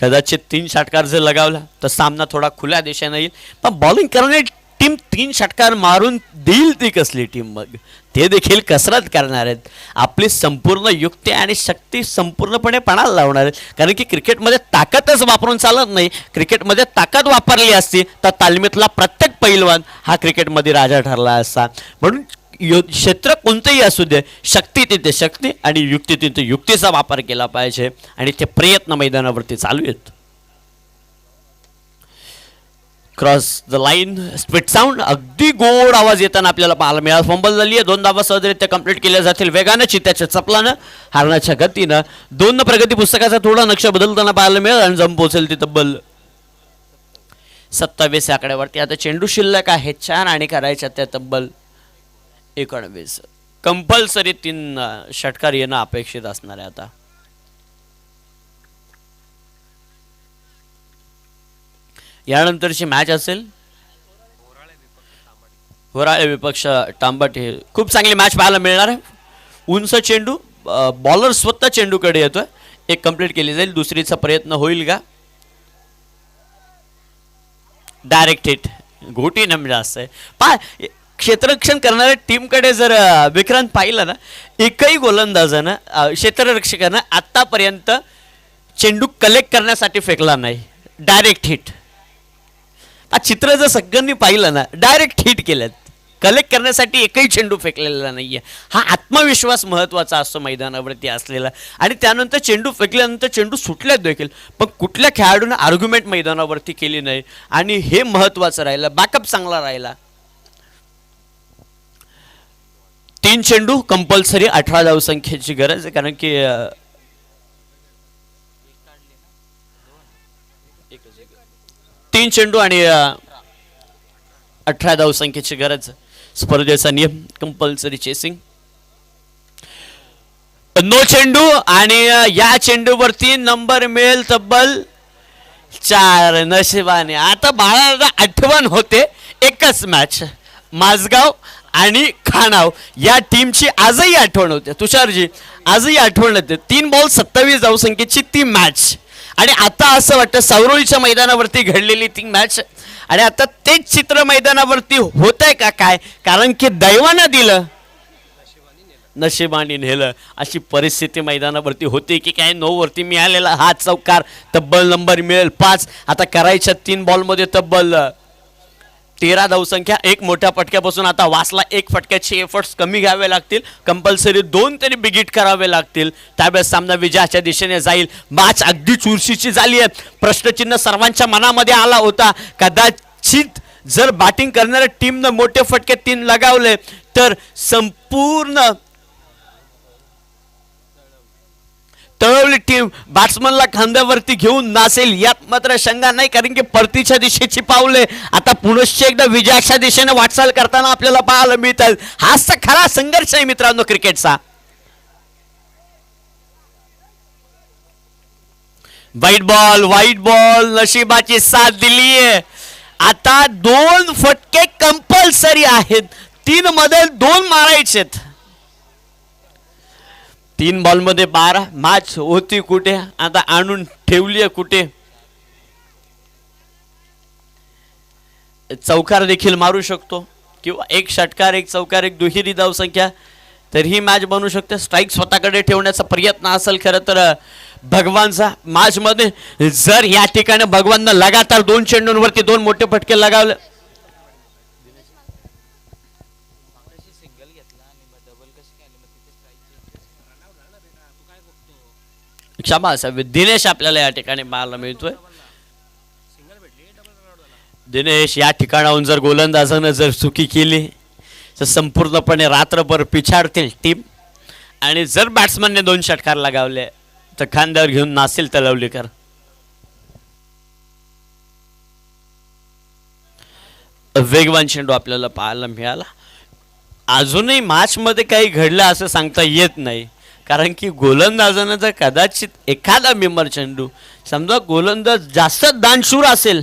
कदाचित 3 षटकार जर लगावला तर सामना थोडा खुल्या दिशेने येईल. पण बॉलिंग करणारी टीम 3 षटकार मारून देईल ती कसली टीम? मग ते देखील कसरत करणार आहेत, आपली संपूर्ण युक्ती आणि शक्ती संपूर्णपणे पणाला लावणार आहेत. कारण की क्रिकेटमध्ये ताकदच वापरून चालत नाही. क्रिकेटमध्ये ताकद वापरली असती तर तालमीतला प्रत्येक पैलवान हा क्रिकेटमध्ये राजा ठरला असता. म्हणून क्षेत्र कोणतंही असू दे, शक्ती तिथे शक्ती आणि युक्ती तिथे युक्तीचा वापर केला पाहिजे, आणि ते प्रयत्न मैदानावरती चालू आहेत. Cross the line, split sound, अगदी गोड आवाज येताना आपल्याला पाहायला मिळाला. फंबल झाली आहे, 2 धावा सहजरित्या कंप्लीट केल्या जातील. वेगानं, चित्त्याच्या चपलानं, हारण्याच्या गतीनं 2 प्रगती पुस्तकाचा थोडा नक्षा बदलताना पाहायला मिळेल आणि जम पोहोचेल ती तब्बल 27 आकड्यावरती. आता चेंडू शिल्लक आहे 4 आणि करायच्या त्या तब्बल 19. कंपल्सरी 3 षटकार येणं अपेक्षित असणार आहे. आता यानंतरची मॅच असेल होराळे विपक्ष तांबट. हे खूप चांगली मॅच पाहायला मिळणार आहे. उंच चेंडू, बॉलर स्वतः चेंडूकडे येतोय. एक कंप्लीट केली जाईल, दुसरीचा प्रयत्न होईल का? डायरेक्ट हिट, घोटी नम जास्त आहे. पहा, क्षेत्ररक्षण करणाऱ्या टीमकडे जर विक्रांत पाहिलं ना, एकही गोलंदाजानं क्षेत्ररक्षकानं आतापर्यंत चेंडू कलेक्ट करण्यासाठी फेकला नाही. Direct hit. चित्र जर सगळ्यांनी पाहिलं ना, डायरेक्ट हिट केल्यात, कलेक्ट करण्यासाठी एकही चेंडू फेकलेला नाहीये. हा आत्मविश्वास महत्वाचा असतो मैदानावरती असलेला. आणि त्यानंतर चेंडू फेकल्यानंतर चेंडू सुटल्यात देखील, पण कुठल्या खेळाडूने आर्ग्युमेंट मैदानावरती केली नाही, आणि हे महत्वाचं राहिलं. बॅकअप चांगला राहिला. 3 चेंडू कंपल्सरी 18 धावसंख्येची गरज आहे. कारण की 3 चेंडू आणि 18 धावसंख्येची गरज. स्पर्धेचा नियम कंपल्सरी चेसिंग. 9 चेंडू आणि या चेंडूवरती नंबर मिळेल तब्बल 4. नशिबाने आता बाळाला आठवण होते एकच मॅच, माझगाव आणि खानाव या टीमची आजही आठवण होते. तुषारजी, आजही आठवण होते. 3 बॉल 27 धावसंख्येची ती मॅच, आणि आता असं वाटतं सावरोळीच्या मैदानावरती घडलेली ती मॅच, आणि आता तेच चित्र मैदानावरती होत आहे का काय? कारण की दैवानं दिलं, नशिबाने नेलं, अशी परिस्थिती मैदानावरती होती की काय. 9 वरती मिळालेला हा चौकार तब्बल नंबर मिळेल 5. आता करायच्या 3 बॉलमध्ये तब्बल 13 धावसंख्या. एक मोठ्या फटक्यापासून आता वासला 1 फटक्याचे एफर्ट्स कमी घ्यावे लागतील. कंपल्सरी 2 तरी बिगिट करावे लागतील, त्यावेळेस सामना विजयाच्या दिशेने जाईल. मॅच अगदी चुरशीची झाली आहे. प्रश्नचिन्ह सर्वांच्या मनामध्ये आला होता. कदाचित जर बॅटिंग करणाऱ्या टीमनं मोठे फटके 3 लगावले तर संपूर्ण तळवली टीम बॅट्समनला खांद्यावरती घेऊन नाचेल यात मात्र शंका नाही. कारण की परतीच्या दिशेची पावले आता पुनश्च एकदा विजयाच्या दिशेने वाटचाल करताना आपल्याला पाहायला मिळतात. हाच तर खरा संघर्ष आहे मित्रांनो क्रिकेटचा. व्हाईट बॉल नशिबाची साथ दिलीये. आता 2 फटके कंपल्सरी आहेत. 3 मध्ये 2 मारायचेत. 3 बॉलमध्ये 12. मॅच होती कुठे, आता आणून ठेवली आहे कुठे. चौकार देखील मारू शकतो किंवा एक षटकार, एक चौकार, एक दुहेरी धावसंख्या, तर ही मॅच बनू शकते. स्ट्राईक स्वतःकडे ठेवण्याचा प्रयत्न असेल खरं तर भगवानचा मॅचमध्ये. जर या ठिकाणी भगवाननं लगातार 2 चेंडूंवरती 2 मोठे फटके लगावले, क्षमा असावी. दिनेश आपल्याला या ठिकाणी पाहायला मिळतोय. दिनेश या ठिकाणाहून जर गोलंदाजानं जर चुकी केली तर संपूर्णपणे रात्रभर पिछाडतील टीम. आणि जर बॅट्समनने 2 षटकार लगावले तर खांद्यावर घेऊन नासेल तलवलीकर. वेगवान चेंडू आपल्याला पाहायला मिळाला. अजूनही मॅचमध्ये काही घडलं असं सांगता येत नाही, कारण की गोलंदाजानं जर कदाचित एखादा मेंबर चेंडू, समजा गोलंदाज जास्त दानशूर असेल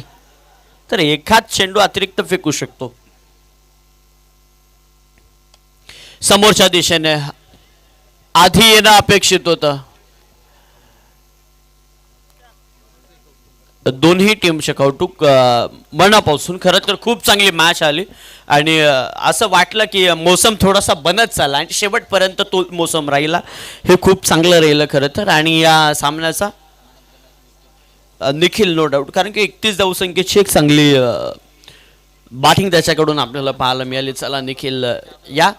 तर एखाद चेंडू अतिरिक्त फेकू शकतो. समोरच्या दिशेने आधी येणं अपेक्षित होतं. दोन्ही टीमचे कौतुक मनापासून. खरं तर खूप चांगली मॅच आली आणि असं वाटलं की मोसम थोडासा बनत चालला आणि शेवटपर्यंत तो मोसम राहिला. हे खूप चांगलं राहिलं खरं तर. आणि या सामन्याचा निखिल नो डाऊट, कारण की 31 धावसंख्येची एक चांगली बॅटिंग त्याच्याकडून आपल्याला पाहायला मिळाली. चला निखिल या.